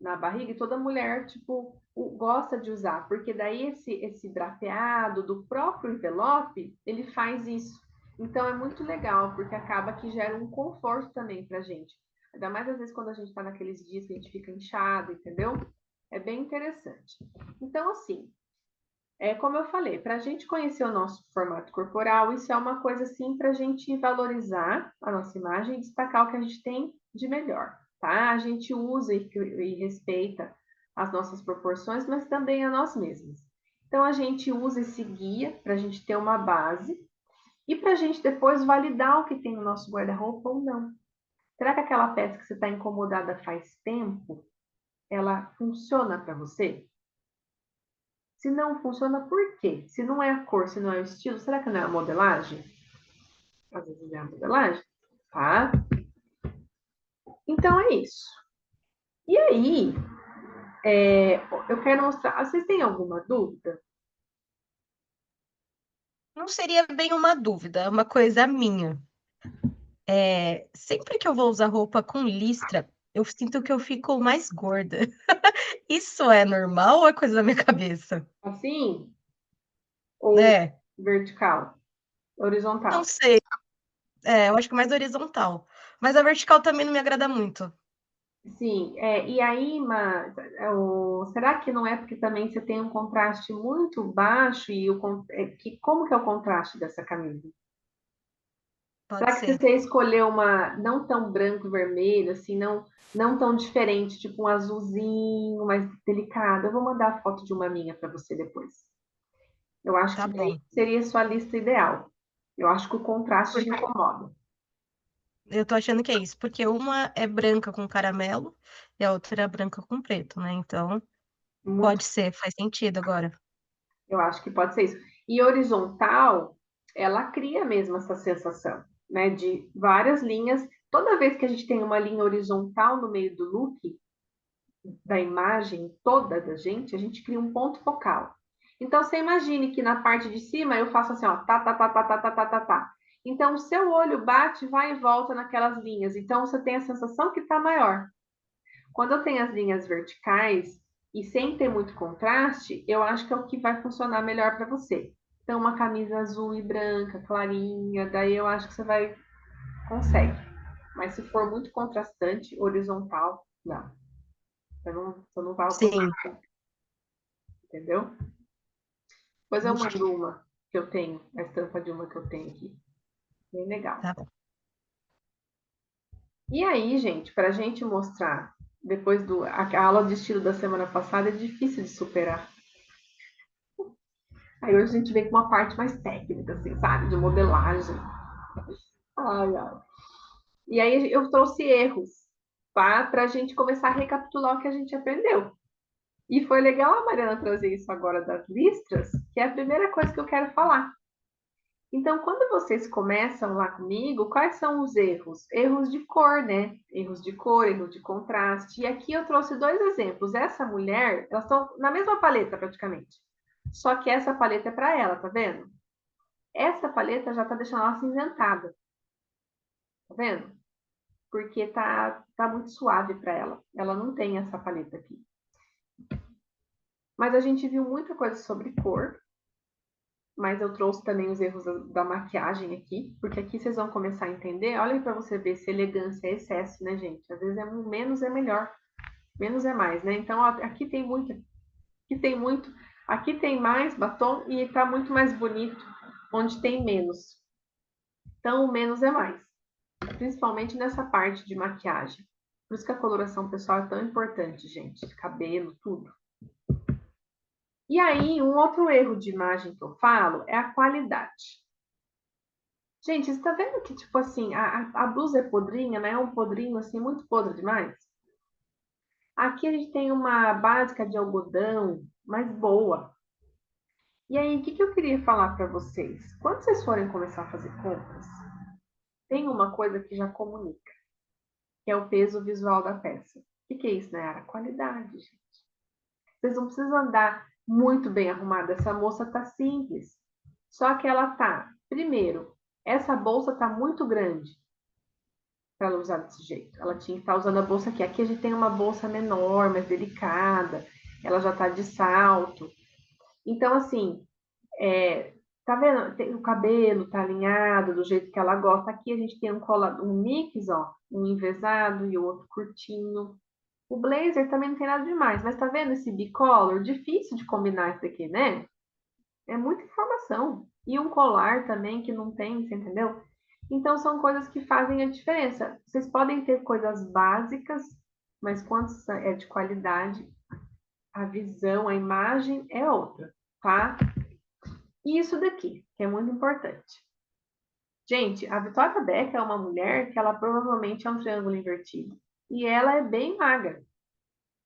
Na barriga, e toda mulher, tipo, gosta de usar, porque daí esse drapeado do próprio envelope, ele faz isso. Então é muito legal, porque acaba que gera um conforto também pra gente. Ainda mais às vezes quando a gente tá naqueles dias que a gente fica inchado, entendeu? É bem interessante. Então, assim, como eu falei, para a gente conhecer o nosso formato corporal, isso é uma coisa assim para a gente valorizar a nossa imagem e destacar o que a gente tem de melhor, tá? A gente usa e respeita as nossas proporções, mas também a nós mesmos. Então a gente usa esse guia para a gente ter uma base e para a gente depois validar o que tem no nosso guarda-roupa ou não. Será que aquela peça que você está incomodada faz tempo, ela funciona para você? Se não funciona, por quê? Se não é a cor, se não é o estilo, será que não é a modelagem? Às vezes é a modelagem, tá? Então é isso. E aí, eu quero mostrar. Vocês têm alguma dúvida? Não seria bem uma dúvida, é uma coisa minha. Sempre que eu vou usar roupa com listra, eu sinto que eu fico mais gorda. Isso é normal ou é coisa da minha cabeça? Assim? Ou É, vertical? não Horizontal? sei. Eu acho que mais horizontal. Mas a vertical também não me agrada muito. Sim, e aí, será que não é porque também você tem um contraste muito baixo e como que é o contraste dessa camisa? Pode Será que se ser. você escolher uma não tão branco e vermelho, assim, não tão diferente, tipo um azulzinho mais delicado? Eu vou mandar a foto de uma minha para você depois. Eu acho Tá que daí bom. seria a sua lista ideal. Eu acho que o contraste te incomoda. Eu tô achando que é isso, porque uma é branca com caramelo e a outra é branca com preto, né? Então, Muito, pode ser, faz sentido agora. eu acho que pode ser isso. E horizontal, ela cria mesmo essa sensação, né, de várias linhas. Toda vez que a gente tem uma linha horizontal no meio do look, da imagem toda da gente, a gente cria um ponto focal. Então, você imagine que na parte de cima eu faço assim, ó, tá, tá, tá, tá, tá, tá, tá, tá, tá. Então, o seu olho bate, vai e volta naquelas linhas. Então, você tem a sensação que está maior. Quando eu tenho as linhas verticais e sem ter muito contraste, eu acho que é o que vai funcionar melhor para você. Então, uma camisa azul e branca, clarinha, daí eu acho que você vai consegue. Mas se for muito contrastante, horizontal, não. Você não vai Sim, conseguir, entendeu? Depois eu entendi. mando uma que eu tenho, a estampa de uma que eu tenho aqui. Bem legal. Tá bom. E aí, gente, para a gente mostrar, depois a aula de estilo da semana passada é difícil de superar. Aí hoje a gente vem com uma parte mais técnica, assim, sabe? De modelagem. Ai, ai. E aí eu trouxe erros, tá? Para a gente começar a recapitular o que a gente aprendeu. E foi legal a Mariana trazer isso agora das listras, que é a primeira coisa que eu quero falar. Então, quando vocês começam lá comigo, quais são os erros? Erros de cor, né? Erros de cor, erros de contraste. E aqui eu trouxe dois exemplos. Essa mulher, elas estão na mesma paleta praticamente. Só que essa paleta é para ela, tá vendo? Essa paleta já tá deixando ela acinzentada, tá vendo? Porque tá muito suave para ela. Ela não tem essa paleta aqui. Mas a gente viu muita coisa sobre cor, mas eu trouxe também os erros da maquiagem aqui, porque aqui vocês vão começar a entender. Olha aí para você ver se elegância é excesso, né, gente? Às vezes menos é melhor, menos é mais, né? Então, ó, aqui tem muito, aqui tem mais batom e tá muito mais bonito onde tem menos. Então, o menos é mais, principalmente nessa parte de maquiagem. Por isso que a coloração pessoal é tão importante, gente. Cabelo, tudo. E aí, um outro erro de imagem que eu falo é a qualidade. Gente, você tá vendo que, tipo assim, a blusa é podrinha, né? É um podrinho, assim, muito podre demais? Aqui a gente tem uma básica de algodão, mais boa. E aí, o que eu queria falar para vocês? Quando vocês forem começar a fazer compras, tem uma coisa que já comunica, que é o peso visual da peça. O que é isso, Nayara? Qualidade, gente. Vocês não precisam andar muito bem arrumada. Essa moça tá simples. Só que ela tá, primeiro, essa bolsa tá muito grande para ela usar desse jeito. Ela tinha que estar usando a bolsa aqui. Aqui a gente tem uma bolsa menor, mais delicada. Ela já tá de salto. Então, assim, tá vendo? O cabelo tá alinhado do jeito que ela gosta. Aqui a gente tem um mix, ó, um envesado e o outro curtinho. O blazer também não tem nada demais, mas tá vendo esse bicolor? Difícil de combinar isso daqui, né? É muita informação. E um colar também que não tem, você entendeu? Então são coisas que fazem a diferença. Vocês podem ter coisas básicas, mas quando é de qualidade, a visão, a imagem é outra, tá? E isso daqui, que é muito importante. Gente, a Vitória Becca é uma mulher que ela provavelmente é um triângulo invertido. E ela é bem magra.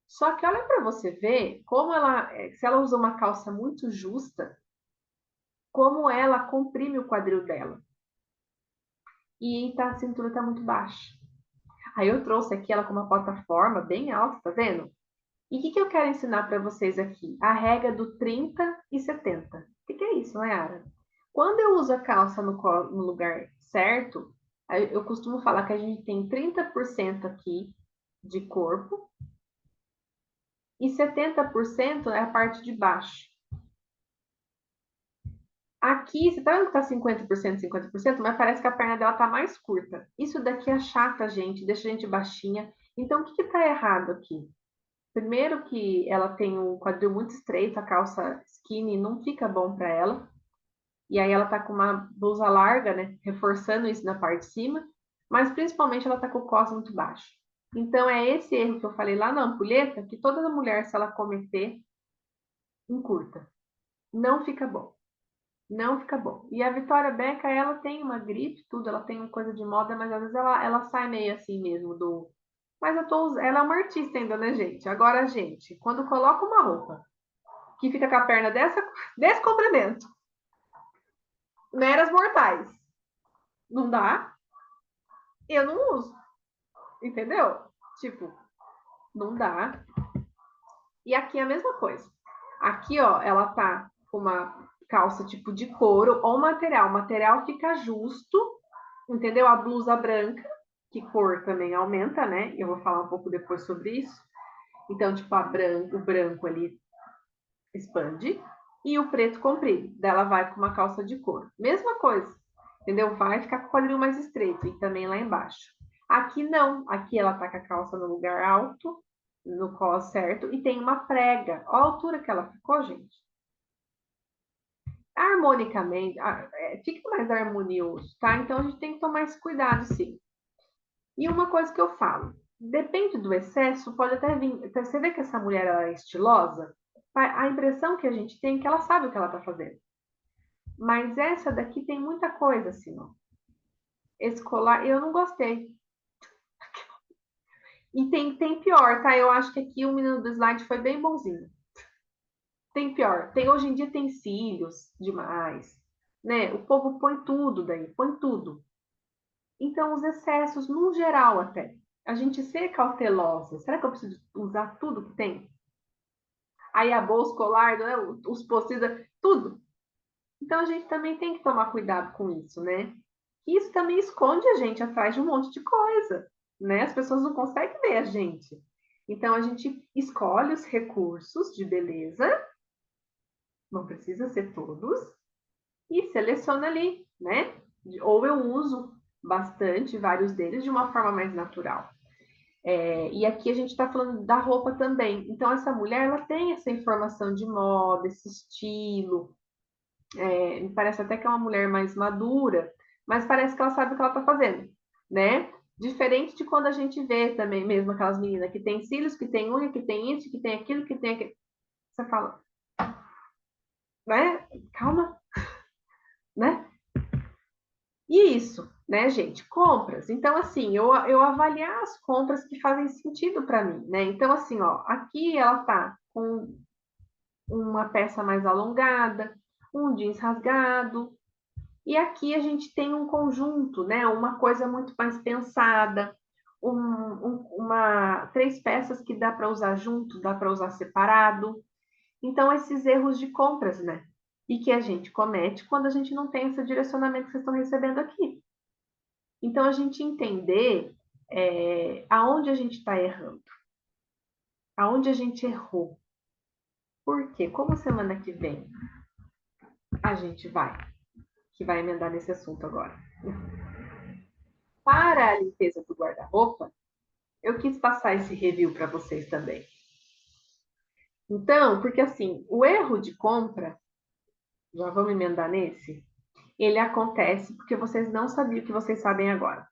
Só que olha para você ver como ela, se ela usa uma calça muito justa, como ela comprime o quadril dela. E a cintura está muito baixa. Aí eu trouxe aqui ela com uma plataforma bem alta, tá vendo? E o que eu quero ensinar para vocês aqui? A regra do 30 e 70. O que é isso, Nayara? Quando eu uso a calça no lugar certo, eu costumo falar que a gente tem 30% aqui de corpo e 70% é a parte de baixo. Aqui, você tá vendo que tá 50%, 50%, mas parece que a perna dela tá mais curta. Isso daqui achata a gente, deixa a gente baixinha. Então, o que tá errado aqui? Primeiro que ela tem um quadril muito estreito, a calça skinny não fica bom para ela. E aí ela tá com uma blusa larga, né? Reforçando isso na parte de cima. Mas principalmente ela tá com o cos muito baixo. Então, é esse erro que eu falei lá na ampulheta, que toda mulher, se ela cometer, encurta. Não fica bom. Não fica bom. E a Vitória Becca, ela tem uma grife, tudo, ela tem uma coisa de moda, mas às vezes ela sai meio assim mesmo do. Mas ela é uma artista ainda, né, gente? Agora, gente, quando coloca uma roupa que fica com a perna desse comprimento, meras mortais, não dá, eu não uso. Entendeu? Tipo, não dá. E aqui é a mesma coisa. Aqui, ó, ela tá com uma calça tipo de couro ou material. O material fica justo, entendeu? A blusa branca, que cor também aumenta, né? Eu vou falar um pouco depois sobre isso. Então, tipo, o branco ali expande e o preto comprido. Dela vai com uma calça de couro. Mesma coisa, entendeu? Vai ficar com o quadril mais estreito e também lá embaixo. Aqui não. Aqui ela tá com a calça no lugar alto, no cos certo, e tem uma prega. Olha a altura que ela ficou, gente. Harmonicamente, fica mais harmonioso, tá? Então a gente tem que tomar esse cuidado, sim. E uma coisa que eu falo, depende do excesso, pode até vir. Você vê que essa mulher ela é estilosa? A impressão que a gente tem é que ela sabe o que ela tá fazendo. Mas essa daqui tem muita coisa, assim, ó. Esse colar, eu não gostei. E tem pior, tá? Eu acho que aqui o menino do slide foi bem bonzinho. Tem pior. Hoje em dia tem cílios demais, né? O povo põe tudo daí, põe tudo. Então, os excessos, no geral até. A gente ser cautelosa. Será que eu preciso usar tudo que tem? aí a bolsa colar, né? Os post-its, tudo. Então a gente também tem que tomar cuidado com isso, né? Isso também esconde a gente atrás de um monte de coisa, né? As pessoas não conseguem ver a gente. Então a gente escolhe os recursos de beleza, não precisa ser todos, e seleciona ali, né? Ou eu uso bastante vários deles de uma forma mais natural. E aqui a gente está falando da roupa também. Então, essa mulher, ela tem essa informação de moda, esse estilo. Me parece até que é uma mulher mais madura, mas parece que ela sabe o que ela está fazendo, né? Diferente de quando a gente vê também mesmo aquelas meninas que têm cílios, que têm unha, que tem isso, que tem aquilo, que tem aquilo. Você fala, né? Calma, né? E isso, né, gente? Compras. Então, assim, eu avaliar as compras que fazem sentido para mim, né? Então, assim, ó, aqui ela tá com uma peça mais alongada, um jeans rasgado, e aqui a gente tem um conjunto, né? Uma coisa muito mais pensada, três peças que dá para usar junto, dá para usar separado. Então, esses erros de compras, né? E que a gente comete quando a gente não tem esse direcionamento que vocês estão recebendo aqui. Então, a gente entender aonde a gente está errando, aonde a gente errou. Por quê? Como semana que vem a gente vai emendar nesse assunto agora. Para a limpeza do guarda-roupa, eu quis passar esse review para vocês também. Então, porque assim, o erro de compra, já vamos emendar nesse, ele acontece porque vocês não sabiam o que vocês sabem agora.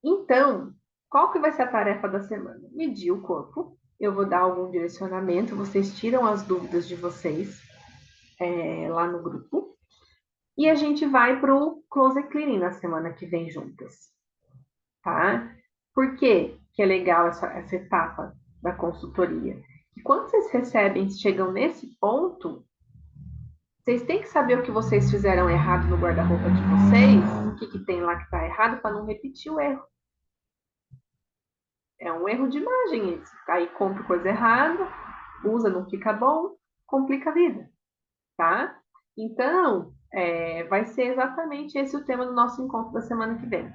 Então, qual que vai ser a tarefa da semana? Medir o corpo. Eu vou dar algum direcionamento, vocês tiram as dúvidas de vocês lá no grupo. E a gente vai para o Closet Cleaning na semana que vem juntas. Tá? Por que é legal essa etapa da consultoria? E quando vocês recebem, chegam nesse ponto, vocês têm que saber o que vocês fizeram errado no guarda-roupa de vocês, o que tem lá que está errado, para não repetir o erro. É um erro de imagem esse. Aí compra coisa errada, usa, não fica bom, complica a vida, tá? Então, vai ser exatamente esse o tema do nosso encontro da semana que vem.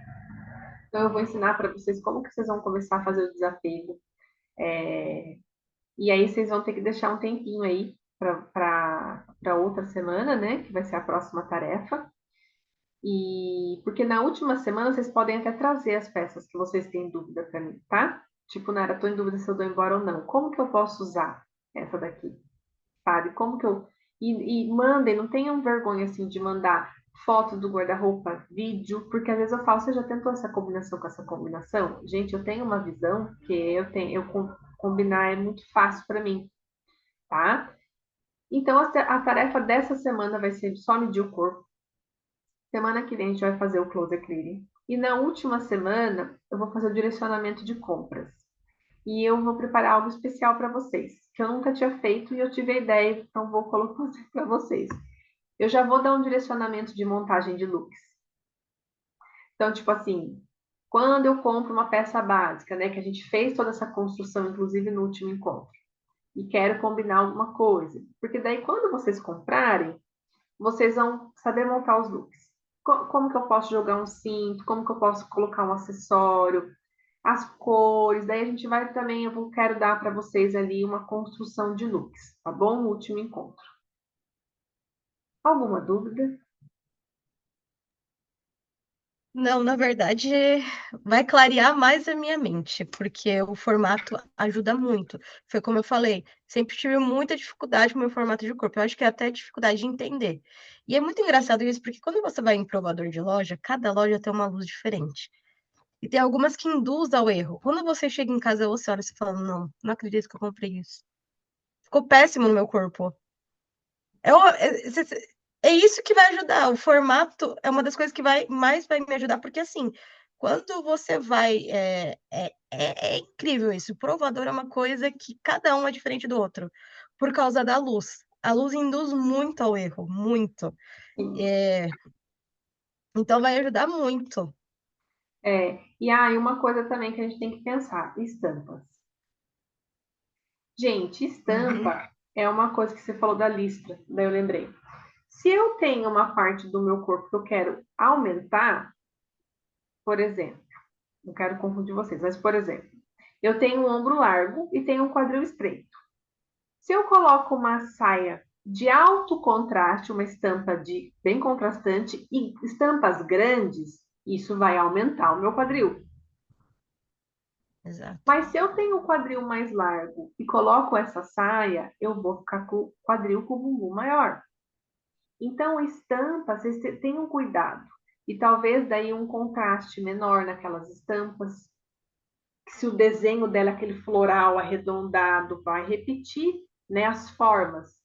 Então, eu vou ensinar para vocês como que vocês vão começar a fazer o desapego. E aí, vocês vão ter que deixar um tempinho aí para outra semana, né? Que vai ser a próxima tarefa. E porque na última semana vocês podem até trazer as peças que vocês têm dúvida para mim, tá? Tipo, Nara, tô em dúvida se eu dou embora ou não. Como que eu posso usar essa daqui? Sabe? Como que eu. E mandem, não tenham vergonha assim de mandar foto do guarda-roupa, vídeo, porque às vezes eu falo, você já tentou essa combinação com essa combinação? Gente, eu tenho uma visão que combinar é muito fácil para mim, tá? Então a tarefa dessa semana vai ser só medir o corpo. Semana que vem a gente vai fazer o closet cleaning. E na última semana eu vou fazer o direcionamento de compras. E eu vou preparar algo especial para vocês, que eu nunca tinha feito e eu tive a ideia, então vou colocar para vocês. Eu já vou dar um direcionamento de montagem de looks. Então, tipo assim, quando eu compro uma peça básica, né, que a gente fez toda essa construção, inclusive no último encontro, e quero combinar alguma coisa, porque daí quando vocês comprarem, vocês vão saber montar os looks. Como que eu posso jogar um cinto, como que eu posso colocar um acessório, as cores, daí a gente vai também, quero dar para vocês ali uma construção de looks, tá bom? No último encontro. Alguma dúvida? Não, na verdade, vai clarear mais a minha mente, porque o formato ajuda muito. Foi como eu falei, sempre tive muita dificuldade com o meu formato de corpo. Eu acho que é até dificuldade de entender. E é muito engraçado isso, porque quando você vai em provador de loja, cada loja tem uma luz diferente. E tem algumas que induzem ao erro. Quando você chega em casa, você olha e fala, não, não acredito que eu comprei isso. Ficou péssimo no meu corpo. É isso que vai ajudar. O formato é uma das coisas que mais vai me ajudar, porque assim, quando você vai. É incrível isso. O provador é uma coisa que cada um é diferente do outro, por causa da luz. A luz induz muito ao erro, muito. É, então vai ajudar muito. E uma coisa também que a gente tem que pensar, estampas. Gente, Uhum. estampa é uma coisa que você falou da listra, daí eu lembrei. Se eu tenho uma parte do meu corpo que eu quero aumentar, por exemplo, não quero confundir vocês, mas por exemplo, eu tenho um ombro largo e tenho um quadril estreito. Se eu coloco uma saia de alto contraste, uma estampa de bem contrastante e estampas grandes, isso vai aumentar o meu quadril. Exato. Mas se eu tenho o quadril mais largo e coloco essa saia, eu vou ficar com o quadril com o bumbum maior. Então, estampa, vocês tenham cuidado. E talvez daí um contraste menor naquelas estampas. Se o desenho dela, é aquele floral arredondado, vai repetir, né, as formas.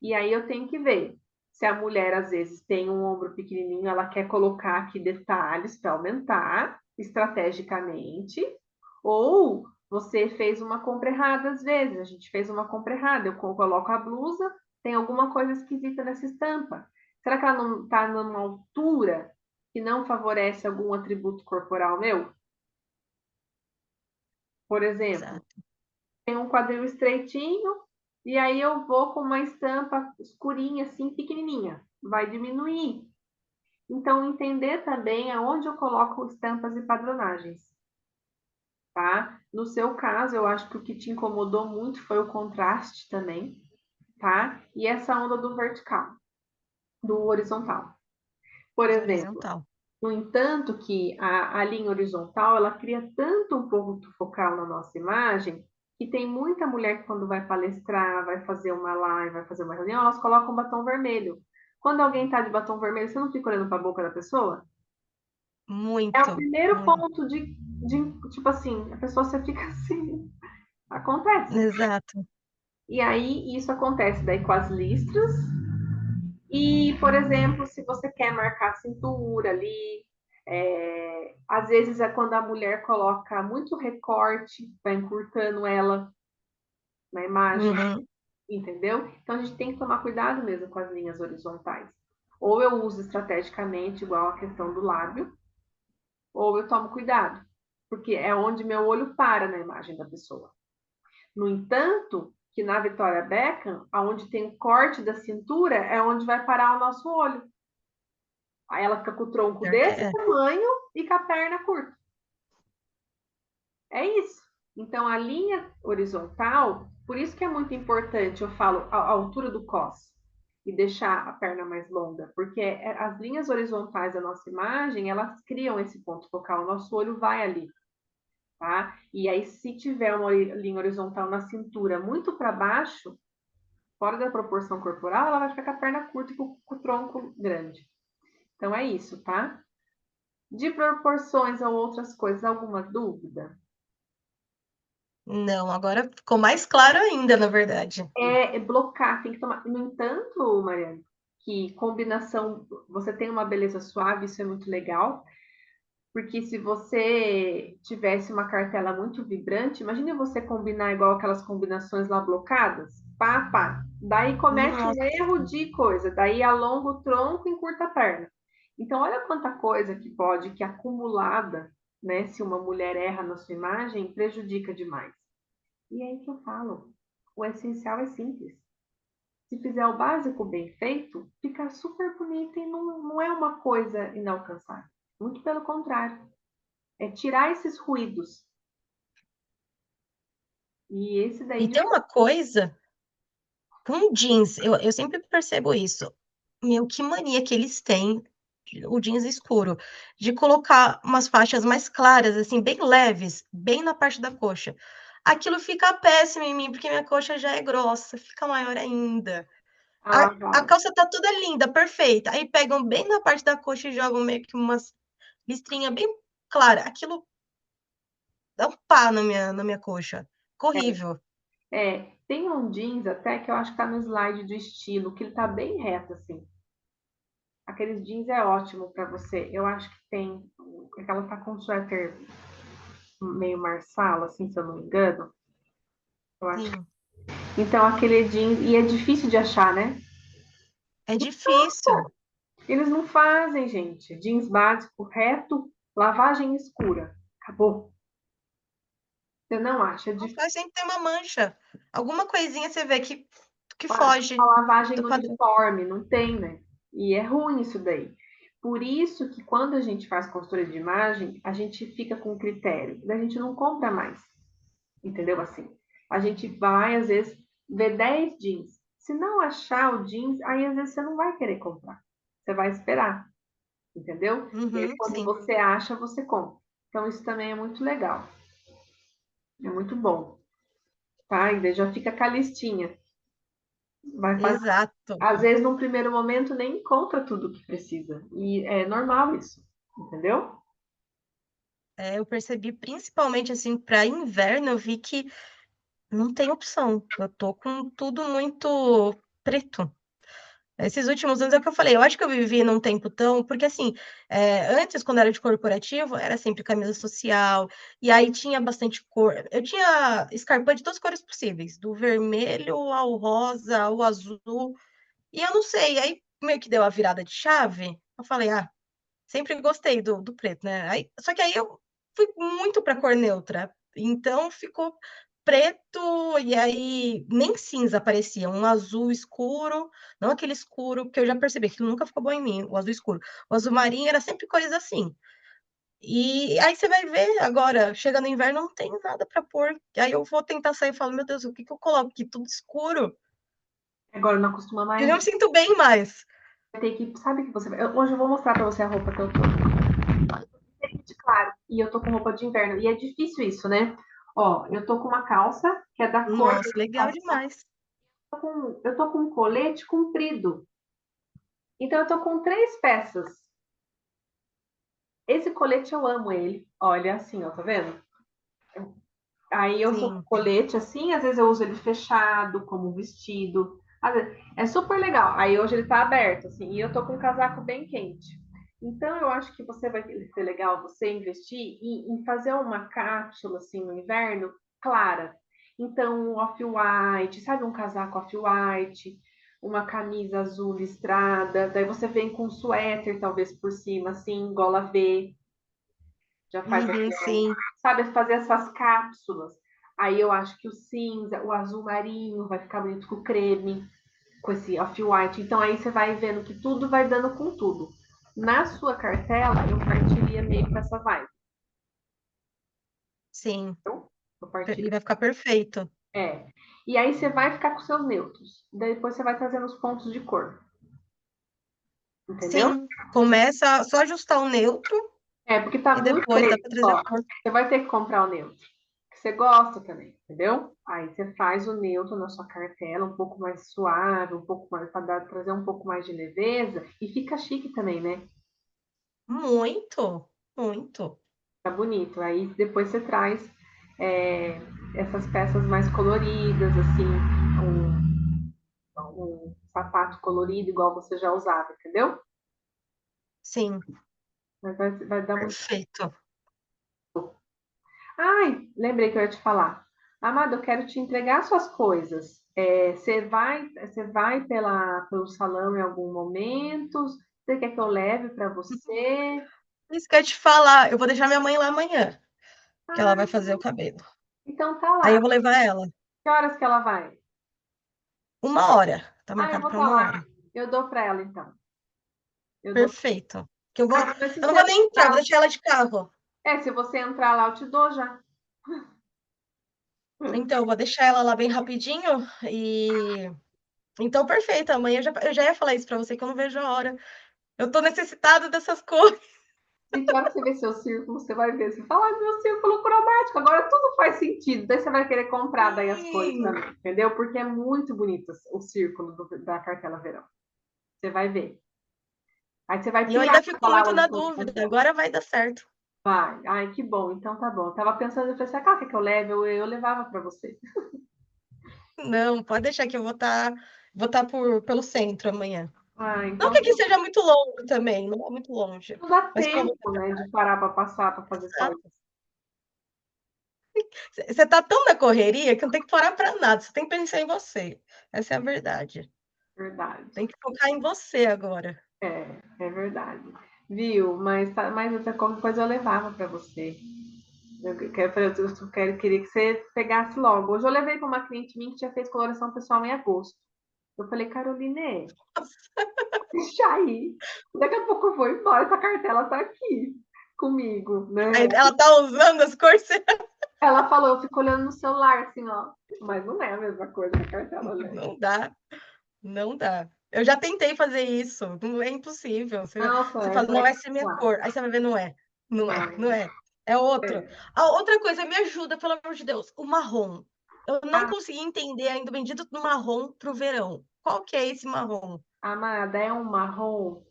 E aí eu tenho que ver se a mulher, às vezes, tem um ombro pequenininho, ela quer colocar aqui detalhes para aumentar estrategicamente, ou você fez uma compra errada, às vezes. A gente fez uma compra errada. Eu coloco a blusa, tem alguma coisa esquisita nessa estampa. Será que ela não está numa altura que não favorece algum atributo corporal meu? Por exemplo, Exato. tem um quadril estreitinho, e aí eu vou com uma estampa escurinha, assim, pequenininha. Vai diminuir. Então, entender também aonde eu coloco estampas e padronagens, tá? No seu caso, eu acho que o que te incomodou muito foi o contraste também, tá? E essa onda do vertical, do horizontal. Por Do exemplo, horizontal. no entanto, que a linha horizontal, ela cria tanto um ponto focal na nossa imagem, que tem muita mulher que quando vai palestrar, vai fazer uma live, vai fazer uma reunião, elas colocam um batom vermelho. Quando alguém está de batom vermelho, você não fica olhando para a boca da pessoa? É o Muito, primeiro muito. ponto tipo assim, a pessoa você fica assim, acontece. Exato. E aí, isso acontece daí com as listras, e, por exemplo, se você quer marcar a cintura ali, às vezes é quando a mulher coloca muito recorte, vai encurtando ela na imagem, Uhum. entendeu? Então a gente tem que tomar cuidado mesmo com as linhas horizontais. Ou eu uso estrategicamente, igual a questão do lábio, ou eu tomo cuidado, porque é onde meu olho para na imagem da pessoa. No entanto, que na Victoria Beckham, aonde tem o corte da cintura, é onde vai parar o nosso olho. Aí ela fica com o tronco Pior que desse é. tamanho e com a perna curta. É isso. Então, a linha horizontal, por isso que é muito importante, eu falo, a altura do cos e deixar a perna mais longa, porque as linhas horizontais da nossa imagem, elas criam esse ponto focal, o nosso olho vai ali, tá? E aí, se tiver uma linha horizontal na cintura muito para baixo, fora da proporção corporal, ela vai ficar com a perna curta e com o tronco grande. Então, é isso, tá? De proporções ou outras coisas, alguma dúvida? Não, agora ficou mais claro ainda, na verdade. É blocar, tem que tomar. No entanto, Mariana, que combinação, você tem uma beleza suave, isso é muito legal, porque se você tivesse uma cartela muito vibrante, imagine você combinar igual aquelas combinações lá blocadas, pá, pá. Daí comete um Nossa, erro de coisa, daí alonga o tronco e encurta a perna. Então, olha quanta coisa que pode, que acumulada, né, se uma mulher erra na sua imagem, prejudica demais. E é aí que eu falo, o essencial é simples. Se fizer o básico bem feito, fica super bonito e não é uma coisa inalcançável. Muito pelo contrário. É tirar esses ruídos. E esse daí e de tem uma coisa com jeans, eu sempre percebo isso. Meu, que mania que eles têm, o jeans escuro, de colocar umas faixas mais claras, assim, bem leves, bem na parte da coxa. Aquilo fica péssimo em mim, porque minha coxa já é grossa, fica maior ainda. A, ah, a vai. calça tá toda linda, perfeita. Aí pegam bem na parte da coxa e jogam meio que umas listrinhas bem claras. Aquilo dá um pá na minha coxa. Fica horrível. Tem um jeans até que eu acho que tá no slide do estilo, que ele tá bem reto, assim. Aqueles jeans é ótimo para você. Eu acho que tem. Aquela tá com um suéter meio marsala, assim, se eu não me engano. Eu acho. Sim, Então, aquele jeans. E é difícil de achar, né? é difícil. Eles não fazem, gente. Jeans básico, reto, lavagem escura. Acabou. Você não acha Não difícil faz, sempre tem uma mancha. Alguma coisinha você vê que a foge lavagem do padrão. uniforme? Não tem, né? E é ruim isso daí. Por isso que quando a gente faz consultoria de imagem, a gente fica com critério. A gente não compra mais. Entendeu? Assim, a gente vai, às vezes, ver 10 jeans. Se não achar o jeans, aí às vezes você não vai querer comprar. Você vai esperar, entendeu? E aí, Uhum, quando sim, você acha, você compra. Então, isso também é muito legal. É muito bom, tá? E daí já fica com a listinha. Vai fazer... exato. Às vezes, num primeiro momento, nem encontra tudo o que precisa. E é normal isso, entendeu? Eu percebi principalmente assim para inverno, eu vi que não tem opção. Eu tô com tudo muito preto. Esses últimos anos é o que eu falei, eu acho que eu vivi num tempo tão porque assim, antes quando era de corporativo, era sempre camisa social, e aí tinha bastante cor. Eu tinha escarpão de todas as cores possíveis, do vermelho ao rosa, ao azul, e eu não sei, aí meio que deu a virada de chave, eu falei: "Ah, sempre gostei do preto, né". Só que aí eu fui muito pra cor neutra, então ficou preto, e aí nem cinza parecia, um azul escuro, não aquele escuro, porque eu já percebi que nunca ficou bom em mim, o azul escuro. O azul marinho era sempre cores assim. E aí você vai ver agora, chega no inverno, não tem nada pra pôr, aí eu vou tentar sair e falo: "Meu Deus, o que que eu coloco aqui? Tudo escuro". Agora não acostuma Eu mais. não me sinto bem mais. Vai ter que. Sabe que você vai. Hoje eu vou mostrar pra você a roupa que eu tô. De claro, e eu tô com roupa de inverno. E é difícil isso, né? Ó, eu tô com uma calça que é da cor Nossa, desse legal casaco. demais. Eu tô com um colete comprido. Então eu tô com 3 peças. Esse colete eu amo ele. Olha assim, ó, tá vendo? Aí eu tô com Sim. colete assim, às vezes eu uso ele fechado, como vestido. É super legal. Aí hoje ele tá aberto, assim, e eu tô com um casaco bem quente. Então eu acho que você vai ser legal você investir em fazer uma cápsula assim no inverno clara. Então, um off-white, sabe um casaco off-white, uma camisa azul listrada, daí você vem com um suéter talvez por cima, assim, gola V, já faz Uhum, sim. sabe, fazer essas cápsulas. Aí eu acho que o cinza, o azul marinho vai ficar bonito com o creme, com esse off-white. Então aí você vai vendo que tudo vai dando com tudo. Na sua cartela, eu partiria meio com essa vibe. Sim, Eu partilho. e vai ficar perfeito. É. E aí você vai ficar com seus neutros. Depois você vai trazendo os pontos de cor. Entendeu? Sim, começa só ajustar o neutro É, porque tá e muito depois dá preto, para trazer a ó. cor. Você vai ter que comprar o neutro. Que você gosta também, entendeu? Aí você faz o neutro na sua cartela, um pouco mais suave, um pouco mais para trazer um pouco mais de leveza e fica chique também, né? Muito, muito. Tá bonito. Aí depois você traz é, essas peças mais coloridas, assim, um sapato colorido igual você já usava, entendeu? Sim, Mas vai dar muito. perfeito. Ai, lembrei que eu ia te falar. Amado, eu quero te entregar suas coisas. Você vai pelo salão em algum momento? Você quer que eu leve para você? Isso que eu ia te falar, eu vou deixar minha mãe lá amanhã, que ela vai Ah, fazer o cabelo. então tá Aí eu lá. vou levar ela. Que horas que ela vai? 1 hora, tá Ah, eu marcado vou para estar uma lá. hora. Eu dou para ela então. Eu dou. Perfeito. Que eu vou Mas se eu não você vou nem entrar, vou entrar, deixar ela de carro. se você entrar lá, eu te dou já. Então, eu vou deixar ela lá bem rapidinho então perfeito, amanhã eu já ia falar isso pra você, que eu não vejo a hora. Eu tô necessitada dessas cores. E que hora que você vê seu círculo, você vai ver. Você fala, meu círculo cromático, agora tudo faz sentido. Daí você vai querer comprar daí as cores Sim. também, entendeu? Porque é muito bonito o círculo da cartela verão. Você vai ver. Aí você vai E eu pirar ainda com fico aquela muito aula na de dúvida, comunicação. agora vai dar certo. Vai. Ai, que bom. Então tá bom. Eu tava pensando, eu falei assim, ah, quer que eu leve? Eu levava para você. Não, pode deixar que eu vou estar pelo centro amanhã. Ah, Não então que aqui seja muito longe também, não é muito longe, não dá mas como eu tempo, né, de parar para passar, para fazer só isso. você tá tão na correria que não tem que parar pra nada, você tem que pensar em você, essa é a verdade. Verdade. Tem que focar em você agora. É verdade. Viu? Mas, mas qualquer coisa eu levava para você. Queria que você pegasse logo. Hoje eu levei para uma cliente minha que tinha feito coloração pessoal em agosto. Eu falei, Caroline, deixa aí. Daqui a pouco eu vou embora, essa cartela tá aqui comigo, né? Aí ela tá usando as cores. Ela falou, eu fico olhando no celular, assim, ó. Mas não é a mesma coisa da cartela, né? Não dá, não dá. Eu já tentei fazer isso, não é impossível. Nossa, Você fala, não, essa é minha lá. cor. Aí você vai ver, não é. Não Não é, é. não é. É outro. É. A outra coisa, me ajuda, pelo amor de Deus. O marrom. Eu não Ah, consegui entender ainda o bendito do marrom pro verão. Qual que é esse marrom? amada, é um marrom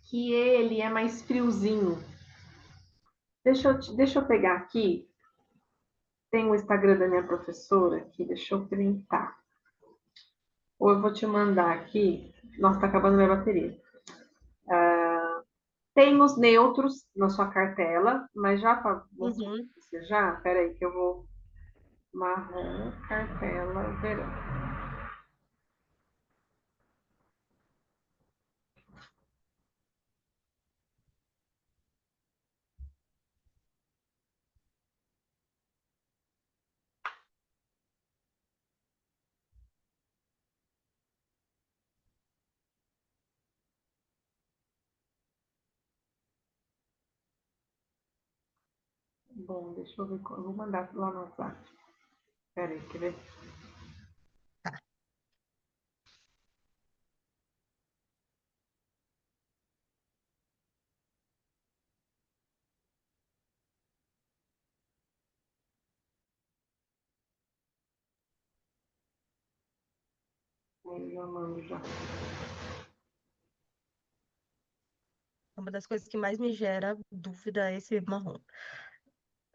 que ele é mais friozinho. Deixa eu pegar aqui. Tem o Instagram da minha professora aqui, deixa eu printar. Ou eu vou te mandar aqui. Nossa, tá acabando minha bateria. Tem os neutros na sua cartela, mas já para mostrar Uhum. pra você já, peraí que eu vou marrom, cartela, verão. Bom, deixa eu ver, eu vou mandar lá no WhatsApp. Peraí, quer ver? Aí eu mando já. Uma das coisas que mais me gera dúvida é esse marrom.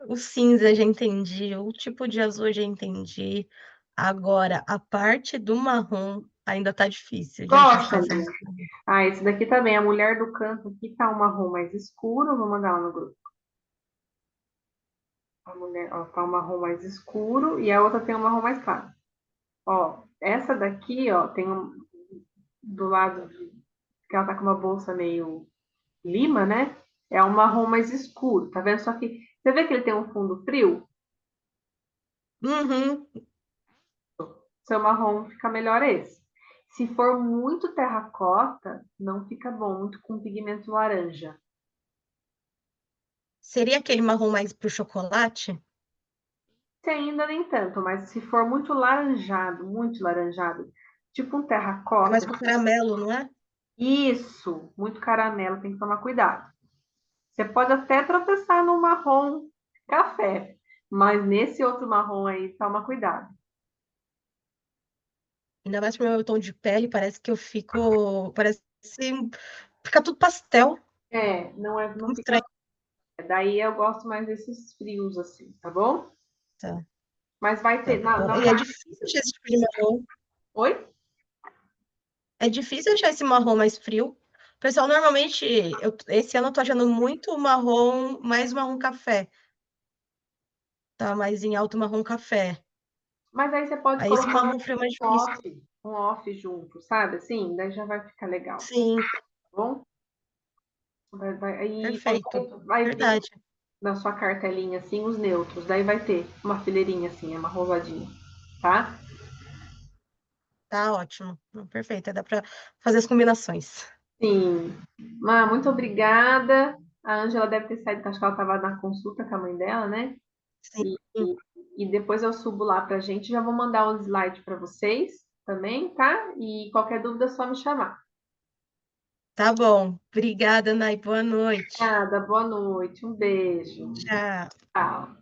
O cinza já entendi, o tipo de azul já entendi. Agora, a parte do marrom ainda tá difícil de Gosta, ajustar essa. amiga? Ah, esse daqui também, a mulher do canto aqui tá um marrom mais escuro, vou mandar lá no grupo. A mulher, ó, tá um marrom mais escuro e a outra tem um marrom mais claro. Ó, essa daqui, ó, tem do lado que ela tá com uma bolsa meio lima, né? É um marrom mais escuro, tá vendo? Só que você vê que ele tem um fundo frio? Uhum. Seu marrom fica melhor esse. Se for muito terracota, não fica bom, muito com pigmento laranja. Seria aquele marrom mais pro chocolate? Se ainda nem tanto, mas se for muito laranjado, tipo um É mais terracota, pro caramelo, não é? isso, muito caramelo, tem que tomar cuidado. Você pode até tropeçar no marrom café, mas nesse outro marrom aí, toma cuidado. Ainda mais pro meu tom de pele, parece que eu fico. Parece. Fica tudo pastel. Não Muito fica. estranho. Daí eu gosto mais desses frios assim, tá bom? Tá, Mas vai tá ter bom. na E é parte. difícil achar esse tipo de marrom. Oi? É difícil achar esse marrom mais frio. Pessoal, normalmente, esse ano eu tô achando muito marrom, mais marrom café. Tá mais em alto marrom café. Mas aí você pode Aí esse colocar marrom frio é mais um difícil. um off junto, sabe? Assim, daí já vai ficar legal, tá Sim, bom? Aí perfeito. vai vir Verdade. na sua cartelinha assim os neutros, daí vai ter uma fileirinha assim, é uma rosadinha, tá? Tá ótimo. Perfeito. Aí dá pra fazer as combinações. Sim. Muito obrigada. A Ângela deve ter saído, acho que ela estava na consulta com a mãe dela, né? Sim. E depois eu subo lá pra gente, já vou mandar o slide para vocês também, tá? E qualquer dúvida é só me chamar. Tá bom. Obrigada, Nai. Boa noite. Nada, boa noite, um beijo. Tchau. Tchau.